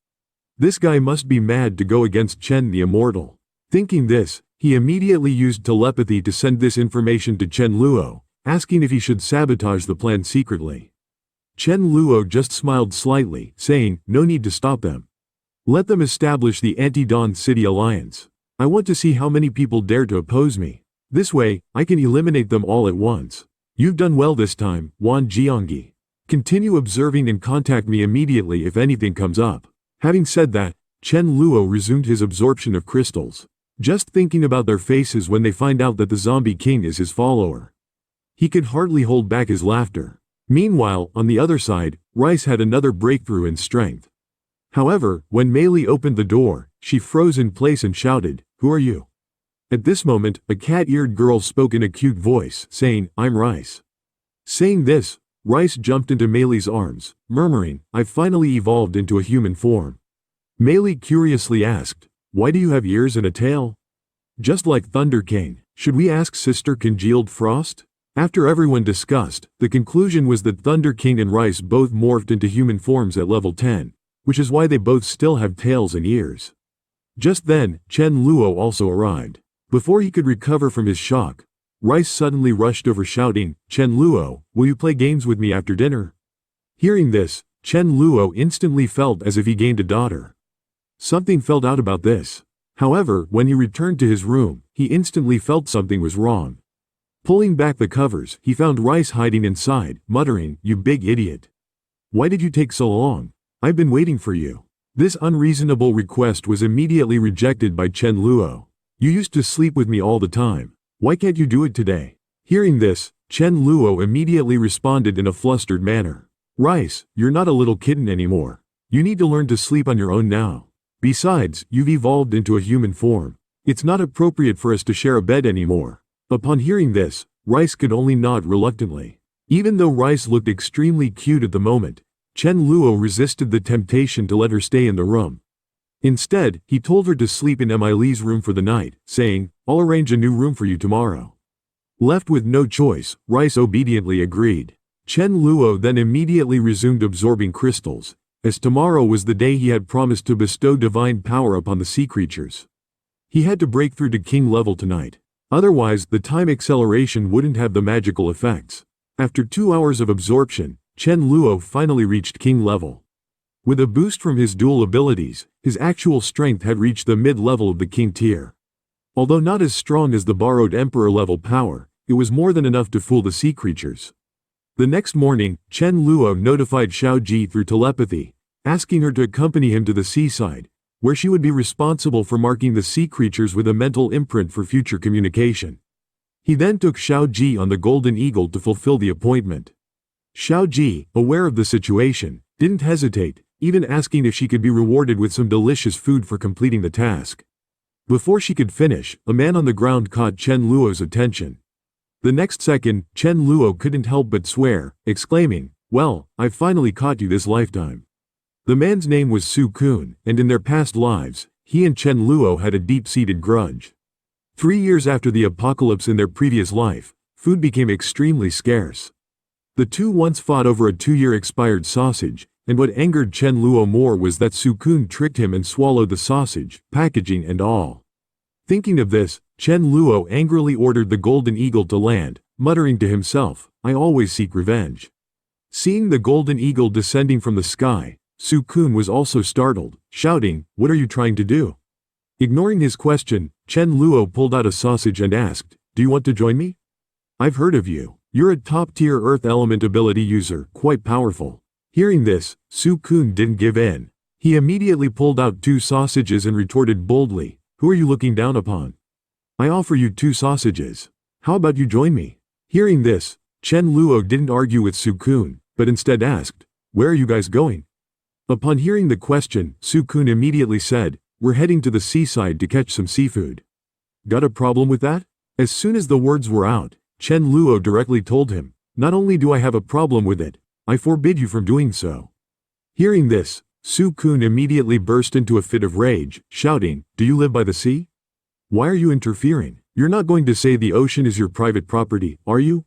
This guy must be mad to go against Chen the Immortal. Thinking this, he immediately used telepathy to send this information to Chen Luo, asking if he should sabotage the plan secretly. Chen Luo just smiled slightly, saying, no need to stop them. Let them establish the anti-Dawn City alliance. I want to see how many people dare to oppose me. This way, I can eliminate them all at once. You've done well this time, Wan Jiangyi. Continue observing and contact me immediately if anything comes up. Having said that, Chen Luo resumed his absorption of crystals, just thinking about their faces when they find out that the Zombie King is his follower. He could hardly hold back his laughter. Meanwhile, on the other side, Rice had another breakthrough in strength. However, when Mei Li opened the door, she froze in place and shouted, Who are you? At this moment, a cat-eared girl spoke in a cute voice, saying, I'm Rice. Saying this, Rice jumped into Mei Li's arms, murmuring, I've finally evolved into a human form. Mei Li curiously asked, Why do you have ears and a tail? Just like Thunder King, should we ask Sister Congealed Frost? After everyone discussed, the conclusion was that Thunder King and Rice both morphed into human forms at level 10, which is why they both still have tails and ears. Just then, Chen Luo also arrived. Before he could recover from his shock, Rice suddenly rushed over shouting, Chen Luo, will you play games with me after dinner? Hearing this, Chen Luo instantly felt as if he gained a daughter. Something felt out about this. However, when he returned to his room, he instantly felt something was wrong. Pulling back the covers, he found Rice hiding inside, muttering, You big idiot. Why did you take so long? I've been waiting for you. This unreasonable request was immediately rejected by Chen Luo. You used to sleep with me all the time. Why can't you do it today? Hearing this, Chen Luo immediately responded in a flustered manner. Rice, you're not a little kitten anymore. You need to learn to sleep on your own now. Besides, you've evolved into a human form. It's not appropriate for us to share a bed anymore. Upon hearing this, Rice could only nod reluctantly. Even though Rice looked extremely cute at the moment, Chen Luo resisted the temptation to let her stay in the room. Instead, he told her to sleep in Mei Li's room for the night, saying, I'll arrange a new room for you tomorrow. Left with no choice, Rice obediently agreed. Chen Luo then immediately resumed absorbing crystals, as tomorrow was the day he had promised to bestow divine power upon the sea creatures. He had to break through to king level tonight. Otherwise, the time acceleration wouldn't have the magical effects. After 2 hours of absorption, Chen Luo finally reached king level. With a boost from his dual abilities, his actual strength had reached the mid-level of the king tier. Although not as strong as the borrowed emperor-level power, it was more than enough to fool the sea creatures. The next morning, Chen Luo notified Xiao Ji through telepathy, asking her to accompany him to the seaside, where she would be responsible for marking the sea creatures with a mental imprint for future communication. He then took Xiao Ji on the Golden Eagle to fulfill the appointment. Xiao Ji, aware of the situation, didn't hesitate, even asking if she could be rewarded with some delicious food for completing the task. Before she could finish, a man on the ground caught Chen Luo's attention. The next second, Chen Luo couldn't help but swear, exclaiming, Well, I've finally caught you this lifetime. The man's name was Su Kun, and in their past lives, he and Chen Luo had a deep-seated grudge. 3 years after the apocalypse in their previous life, food became extremely scarce. The two once fought over a 2-year expired sausage, and what angered Chen Luo more was that Sukun tricked him and swallowed the sausage, packaging and all. Thinking of this, Chen Luo angrily ordered the golden eagle to land, muttering to himself, "I always seek revenge." Seeing the golden eagle descending from the sky, Sukun was also startled, shouting, "What are you trying to do?" Ignoring his question, Chen Luo pulled out a sausage and asked, "Do you want to join me? I've heard of you. You're a top-tier earth element ability user, quite powerful." Hearing this, Sukun didn't give in. He immediately pulled out 2 sausages and retorted boldly, "Who are you looking down upon? I offer you 2 sausages. How about you join me?" Hearing this, Chen Luo didn't argue with Sukun, but instead asked, "Where are you guys going?" Upon hearing the question, Sukun immediately said, "We're heading to the seaside to catch some seafood." Got a problem with that? As soon as the words were out, Chen Luo directly told him, "Not only do I have a problem with it, I forbid you from doing so." Hearing this, Sukun immediately burst into a fit of rage, shouting, "Do you live by the sea? Why are you interfering? You're not going to say the ocean is your private property, are you?"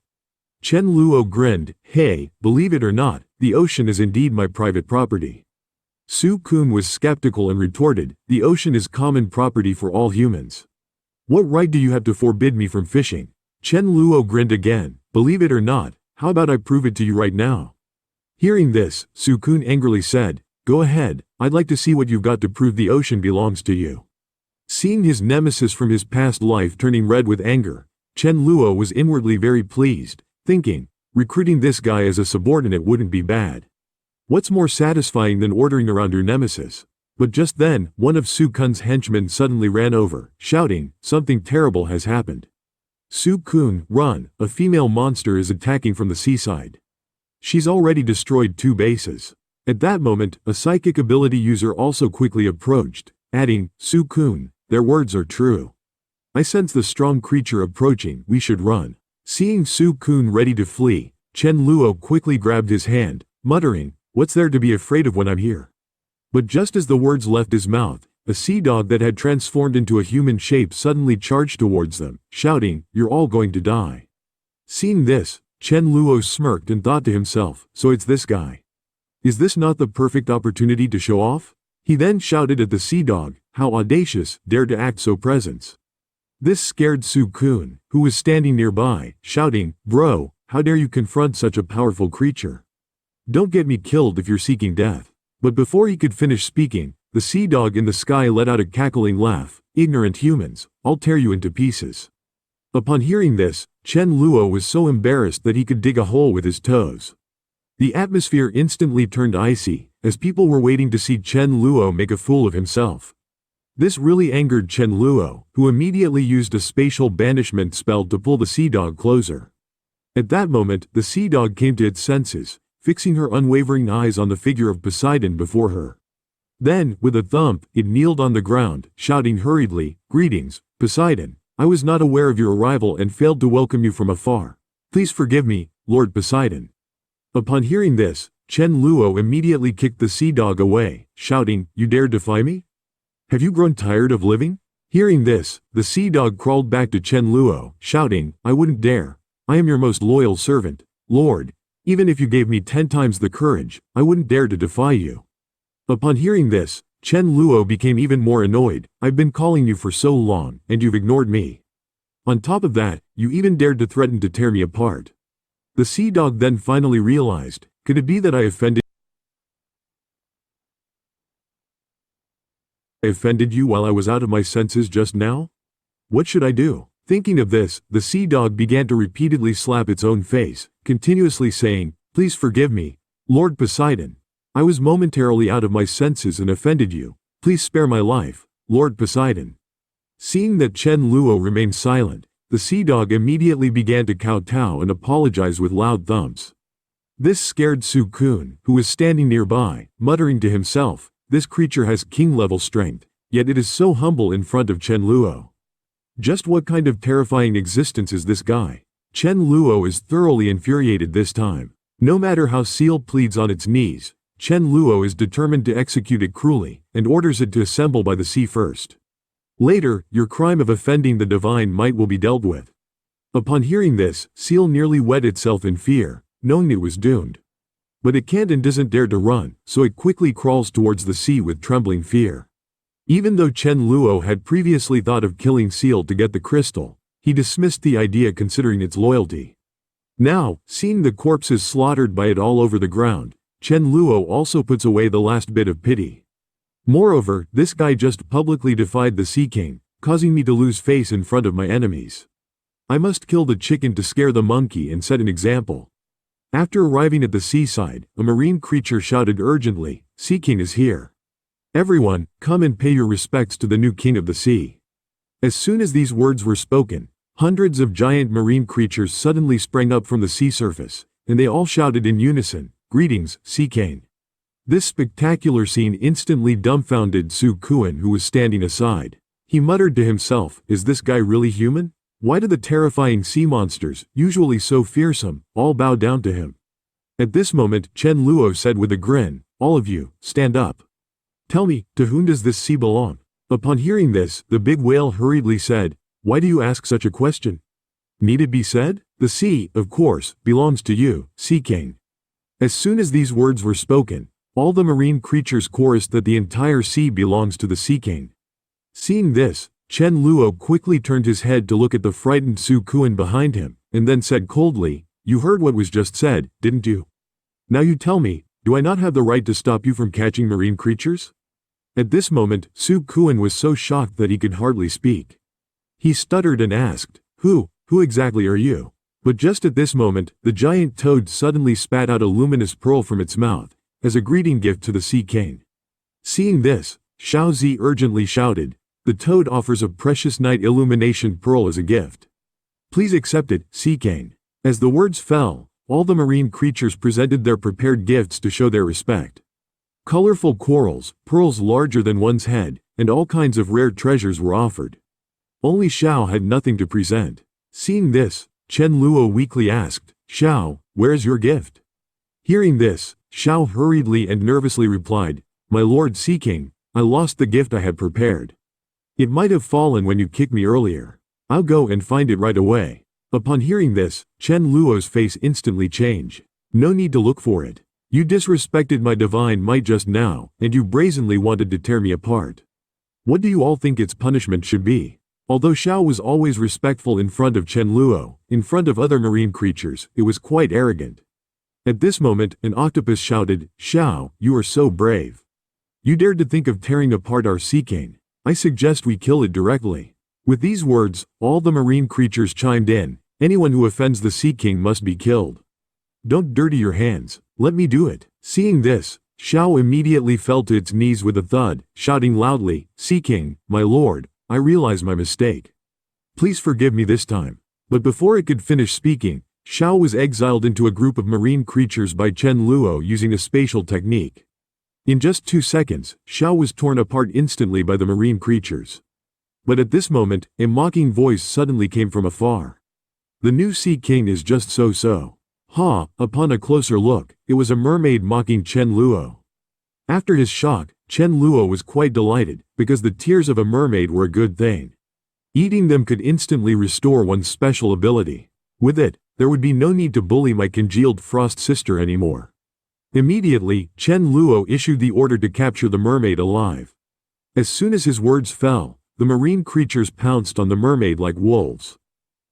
Chen Luo grinned, "Hey, believe it or not, the ocean is indeed my private property." Sukun was skeptical and retorted, "The ocean is common property for all humans. What right do you have to forbid me from fishing?" Chen Luo grinned again, "Believe it or not, how about I prove it to you right now?" Hearing this, Sukun angrily said, "Go ahead, I'd like to see what you've got to prove the ocean belongs to you." Seeing his nemesis from his past life turning red with anger, Chen Luo was inwardly very pleased, thinking, recruiting this guy as a subordinate wouldn't be bad. What's more satisfying than ordering around your nemesis? But just then, one of Sukun's henchmen suddenly ran over, shouting, "Something terrible has happened. Sukun, run, a female monster is attacking from the seaside. She's already destroyed 2 bases." At that moment, a psychic ability user also quickly approached, adding, "Sukun, their words are true. I sense the strong creature approaching, we should run." Seeing Sukun ready to flee, Chen Luo quickly grabbed his hand, muttering, "What's there to be afraid of when I'm here?" But just as the words left his mouth, a sea dog that had transformed into a human shape suddenly charged towards them, shouting, "You're all going to die." Seeing this, Chen Luo smirked and thought to himself, "So it's this guy. Is this not the perfect opportunity to show off?" He then shouted at the sea dog, "How audacious, dare to act so presence." This scared Sukun, who was standing nearby, shouting, "Bro, how dare you confront such a powerful creature? Don't get me killed if you're seeking death." But before he could finish speaking, the sea dog in the sky let out a cackling laugh, "Ignorant humans, I'll tear you into pieces." Upon hearing this, Chen Luo was so embarrassed that he could dig a hole with his toes. The atmosphere instantly turned icy, as people were waiting to see Chen Luo make a fool of himself. This really angered Chen Luo, who immediately used a spatial banishment spell to pull the sea dog closer. At that moment, the sea dog came to its senses, fixing her unwavering eyes on the figure of Poseidon before her. Then, with a thump, it kneeled on the ground, shouting hurriedly, "Greetings, Poseidon. I was not aware of your arrival and failed to welcome you from afar. Please forgive me, Lord Poseidon." Upon hearing this, Chen Luo immediately kicked the sea dog away, shouting, "You dare defy me? Have you grown tired of living?" Hearing this, the sea dog crawled back to Chen Luo, shouting, "I wouldn't dare. I am your most loyal servant, Lord. Even if you gave me 10 times the courage, I wouldn't dare to defy you." Upon hearing this, Chen Luo became even more annoyed. "I've been calling you for so long, and you've ignored me. On top of that, you even dared to threaten to tear me apart." The sea dog then finally realized, could it be that I offended you while I was out of my senses just now? What should I do? Thinking of this, the sea dog began to repeatedly slap its own face, continuously saying, "Please forgive me, Lord Poseidon. I was momentarily out of my senses and offended you. Please spare my life, Lord Poseidon." Seeing that Chen Luo remained silent, the sea dog immediately began to kowtow and apologize with loud thumps. This scared Sukun, who was standing nearby, muttering to himself, "This creature has king-level strength, yet it is so humble in front of Chen Luo. Just what kind of terrifying existence is this guy?" Chen Luo is thoroughly infuriated this time. No matter how Seal pleads on its knees, Chen Luo is determined to execute it cruelly, and orders it to assemble by the sea first. Later, your crime of offending the divine might will be dealt with. Upon hearing this, Seal nearly wet itself in fear, knowing it was doomed. But it can't and doesn't dare to run, so it quickly crawls towards the sea with trembling fear. Even though Chen Luo had previously thought of killing Seal to get the crystal, he dismissed the idea considering its loyalty. Now, seeing the corpses slaughtered by it all over the ground, Chen Luo also puts away the last bit of pity. Moreover, this guy just publicly defied the Sea King, causing me to lose face in front of my enemies. I must kill the chicken to scare the monkey and set an example. After arriving at the seaside, a marine creature shouted urgently, "Sea King is here. Everyone, come and pay your respects to the new king of the sea." As soon as these words were spoken, hundreds of giant marine creatures suddenly sprang up from the sea surface, and they all shouted in unison, "Greetings, Sea King." This spectacular scene instantly dumbfounded Su Kuan, who was standing aside. He muttered to himself, "Is this guy really human? Why do the terrifying sea monsters, usually so fearsome, all bow down to him?" At this moment, Chen Luo said with a grin, "All of you, stand up. Tell me, to whom does this sea belong?" Upon hearing this, the big whale hurriedly said, "Why do you ask such a question? Need it be said? The sea, of course, belongs to you, Sea King." As soon as these words were spoken, all the marine creatures chorused that the entire sea belongs to the Sea King. Seeing this, Chen Luo quickly turned his head to look at the frightened Su Kuan behind him, and then said coldly, "You heard what was just said, didn't you? Now you tell me, do I not have the right to stop you from catching marine creatures?" At this moment, Su Kuan was so shocked that he could hardly speak. He stuttered and asked, Who exactly are you?" But just at this moment, the giant toad suddenly spat out a luminous pearl from its mouth, as a greeting gift to the Sea King. Seeing this, Xiao Zi urgently shouted, "The toad offers a precious night illumination pearl as a gift. Please accept it, Sea King." As the words fell, all the marine creatures presented their prepared gifts to show their respect. Colorful corals, pearls larger than one's head, and all kinds of rare treasures were offered. Only Xiao had nothing to present. Seeing this, Chen Luo weakly asked, "Xiao, where is your gift?" Hearing this, Xiao hurriedly and nervously replied, "My lord Sea King, I lost the gift I had prepared. It might have fallen when you kicked me earlier. I'll go and find it right away." Upon hearing this, Chen Luo's face instantly changed. "No need to look for it. You disrespected my divine might just now, and you brazenly wanted to tear me apart. What do you all think its punishment should be?" Although Xiao was always respectful in front of Chen Luo, in front of other marine creatures, it was quite arrogant. At this moment, an octopus shouted, "Xiao, you are so brave. You dared to think of tearing apart our Sea King. I suggest we kill it directly." With these words, all the marine creatures chimed in, "Anyone who offends the Sea King must be killed. Don't dirty your hands, let me do it." Seeing this, Xiao immediately fell to its knees with a thud, shouting loudly, "Sea King, my lord, I realize my mistake. Please forgive me this time." But before it could finish speaking, Xiao was exiled into a group of marine creatures by Chen Luo using a spatial technique. In just 2 seconds, Xiao was torn apart instantly by the marine creatures. But at this moment, a mocking voice suddenly came from afar. "The new Sea King is just so-so." Upon a closer look, it was a mermaid mocking Chen Luo. After his shock, Chen Luo was quite delighted, because the tears of a mermaid were a good thing. Eating them could instantly restore one's special ability. With it, there would be no need to bully my congealed frost sister anymore. Immediately, Chen Luo issued the order to capture the mermaid alive. As soon as his words fell, the marine creatures pounced on the mermaid like wolves.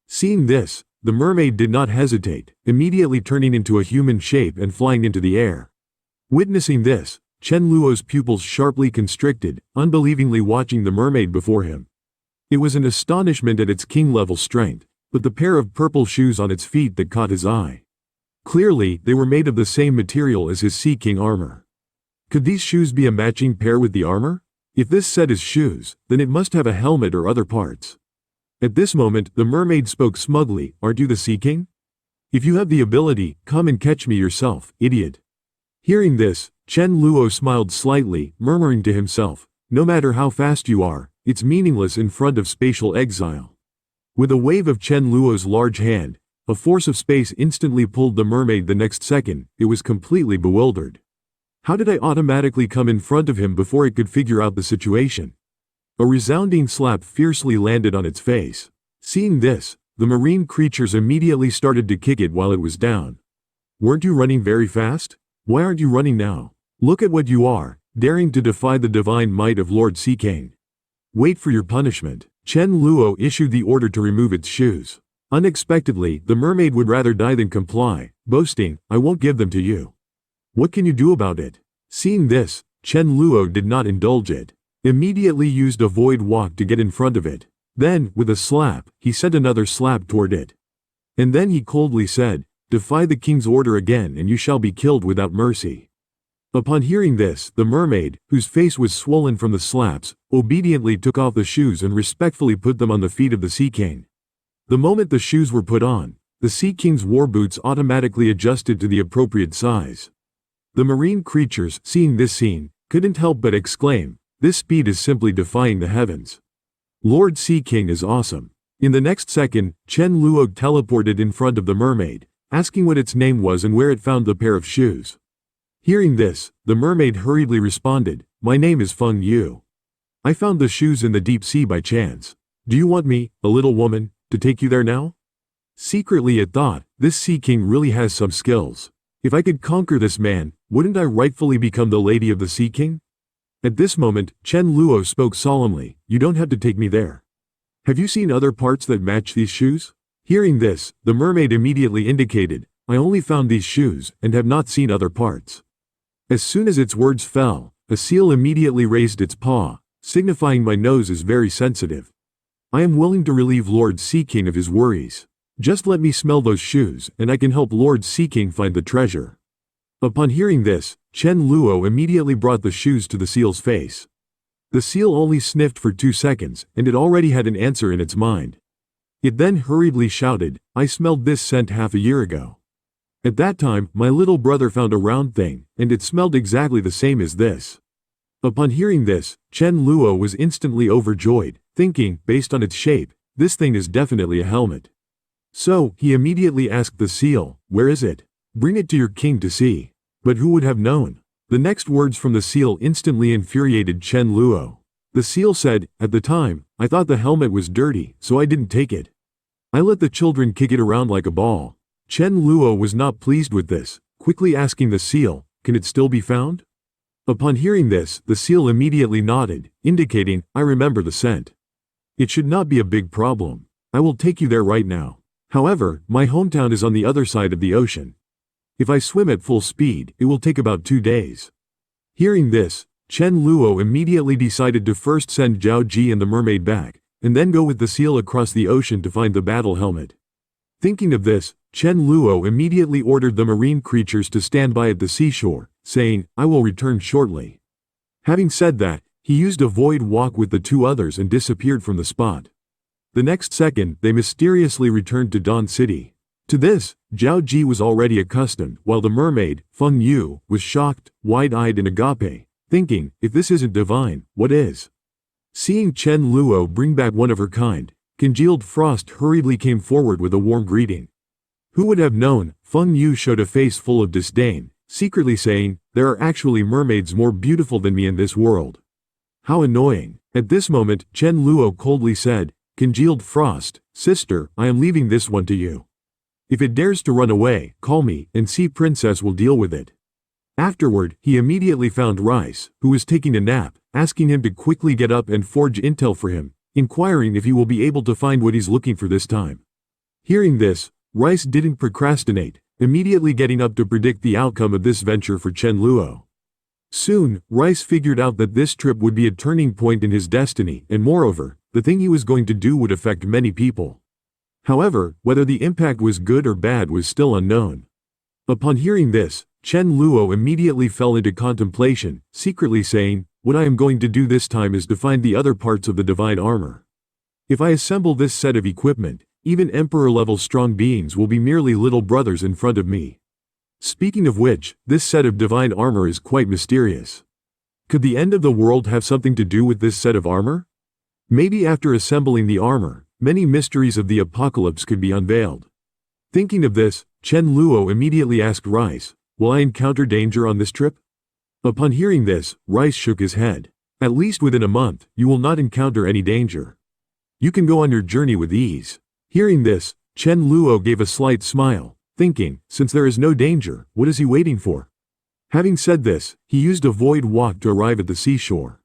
Seeing this, the mermaid did not hesitate, immediately turning into a human shape and flying into the air. Witnessing this, Chen Luo's pupils sharply constricted, unbelievingly watching the mermaid before him. It was an astonishment at its king-level strength, but the pair of purple shoes on its feet that caught his eye. Clearly, they were made of the same material as his Sea King armor. Could these shoes be a matching pair with the armor? If this set is shoes, then it must have a helmet or other parts. At this moment, the mermaid spoke smugly, "Aren't you the Sea King? If you have the ability, come and catch me yourself, idiot." Hearing this, Chen Luo smiled slightly, murmuring to himself, "No matter how fast you are, it's meaningless in front of spatial exile." With a wave of Chen Luo's large hand, a force of space instantly pulled the mermaid. The next second, it was completely bewildered. How did I automatically come in front of him before it could figure out the situation? A resounding slap fiercely landed on its face. Seeing this, the marine creatures immediately started to kick it while it was down. Weren't you running very fast? Why aren't you running now? Look at what you are, daring to defy the divine might of Lord Seeking. Wait for your punishment. Chen Luo issued the order to remove its shoes. Unexpectedly, the mermaid would rather die than comply, boasting, I won't give them to you. What can you do about it? Seeing this, Chen Luo did not indulge it. Immediately used a void walk to get in front of it. Then, with a slap, he sent another slap toward it. And then he coldly said, defy the king's order again and you shall be killed without mercy. Upon hearing this, the mermaid, whose face was swollen from the slaps, obediently took off the shoes and respectfully put them on the feet of the Sea King. The moment the shoes were put on, the Sea King's war boots automatically adjusted to the appropriate size. The marine creatures, seeing this scene, couldn't help but exclaim, this speed is simply defying the heavens. Lord Sea King is awesome. In the next second, Chen Luo teleported in front of the mermaid, asking what its name was and where it found the pair of shoes. Hearing this, the mermaid hurriedly responded, my name is Feng Yu. I found the shoes in the deep sea by chance. Do you want me, a little woman, to take you there now? Secretly it thought, this Sea King really has some skills. If I could conquer this man, wouldn't I rightfully become the lady of the Sea King? At this moment, Chen Luo spoke solemnly, you don't have to take me there. Have you seen other parts that match these shoes? Hearing this, the mermaid immediately indicated, I only found these shoes and have not seen other parts. As soon as its words fell, a seal immediately raised its paw, signifying my nose is very sensitive. I am willing to relieve Lord Sea King of his worries. Just let me smell those shoes and I can help Lord Sea King find the treasure. Upon hearing this, Chen Luo immediately brought the shoes to the seal's face. The seal only sniffed for 2 seconds and it already had an answer in its mind. It then hurriedly shouted, I smelled this scent half a year ago. At that time, my little brother found a round thing, and it smelled exactly the same as this. Upon hearing this, Chen Luo was instantly overjoyed, thinking, based on its shape, this thing is definitely a helmet. So, he immediately asked the seal, where is it? Bring it to your king to see. But who would have known? The next words from the seal instantly infuriated Chen Luo. The seal said, at the time, I thought the helmet was dirty, so I didn't take it. I let the children kick it around like a ball. Chen Luo was not pleased with this, quickly asking the seal, can it still be found? Upon hearing this, the seal immediately nodded, indicating, I remember the scent. It should not be a big problem. I will take you there right now. However, my hometown is on the other side of the ocean. If I swim at full speed, it will take about 2 days. Hearing this, Chen Luo immediately decided to first send Zhao Ji and the mermaid back, and then go with the seal across the ocean to find the battle helmet. Thinking of this, Chen Luo immediately ordered the marine creatures to stand by at the seashore, saying, I will return shortly. Having said that, he used a void walk with the 2 others and disappeared from the spot. The next second, they mysteriously returned to Dawn City. To this, Zhao Ji was already accustomed, while the mermaid, Feng Yu, was shocked, wide-eyed and agape, thinking, if this isn't divine, what is? Seeing Chen Luo bring back one of her kind, Congealed Frost hurriedly came forward with a warm greeting. Who would have known, Feng Yu showed a face full of disdain, secretly saying, there are actually mermaids more beautiful than me in this world. How annoying. At this moment, Chen Luo coldly said, Congealed Frost, sister, I am leaving this one to you. If it dares to run away, call me, and Sea Princess will deal with it. Afterward, he immediately found Rice, who was taking a nap, asking him to quickly get up and forge intel for him, inquiring if he will be able to find what he's looking for this time. Hearing this, Rice didn't procrastinate, immediately getting up to predict the outcome of this venture for Chen Luo. Soon, Rice figured out that this trip would be a turning point in his destiny, and moreover, the thing he was going to do would affect many people. However, whether the impact was good or bad was still unknown. Upon hearing this, Chen Luo immediately fell into contemplation, secretly saying, what I am going to do this time is to find the other parts of the divine armor. If I assemble this set of equipment, even Emperor-level strong beings will be merely little brothers in front of me. Speaking of which, this set of divine armor is quite mysterious. Could the end of the world have something to do with this set of armor? Maybe after assembling the armor, many mysteries of the apocalypse could be unveiled. Thinking of this, Chen Luo immediately asked Rice, will I encounter danger on this trip? Upon hearing this, Rice shook his head. At least within a month, you will not encounter any danger. You can go on your journey with ease. Hearing this, Chen Luo gave a slight smile, thinking, since there is no danger, what is he waiting for? Having said this, he used a void walk to arrive at the seashore.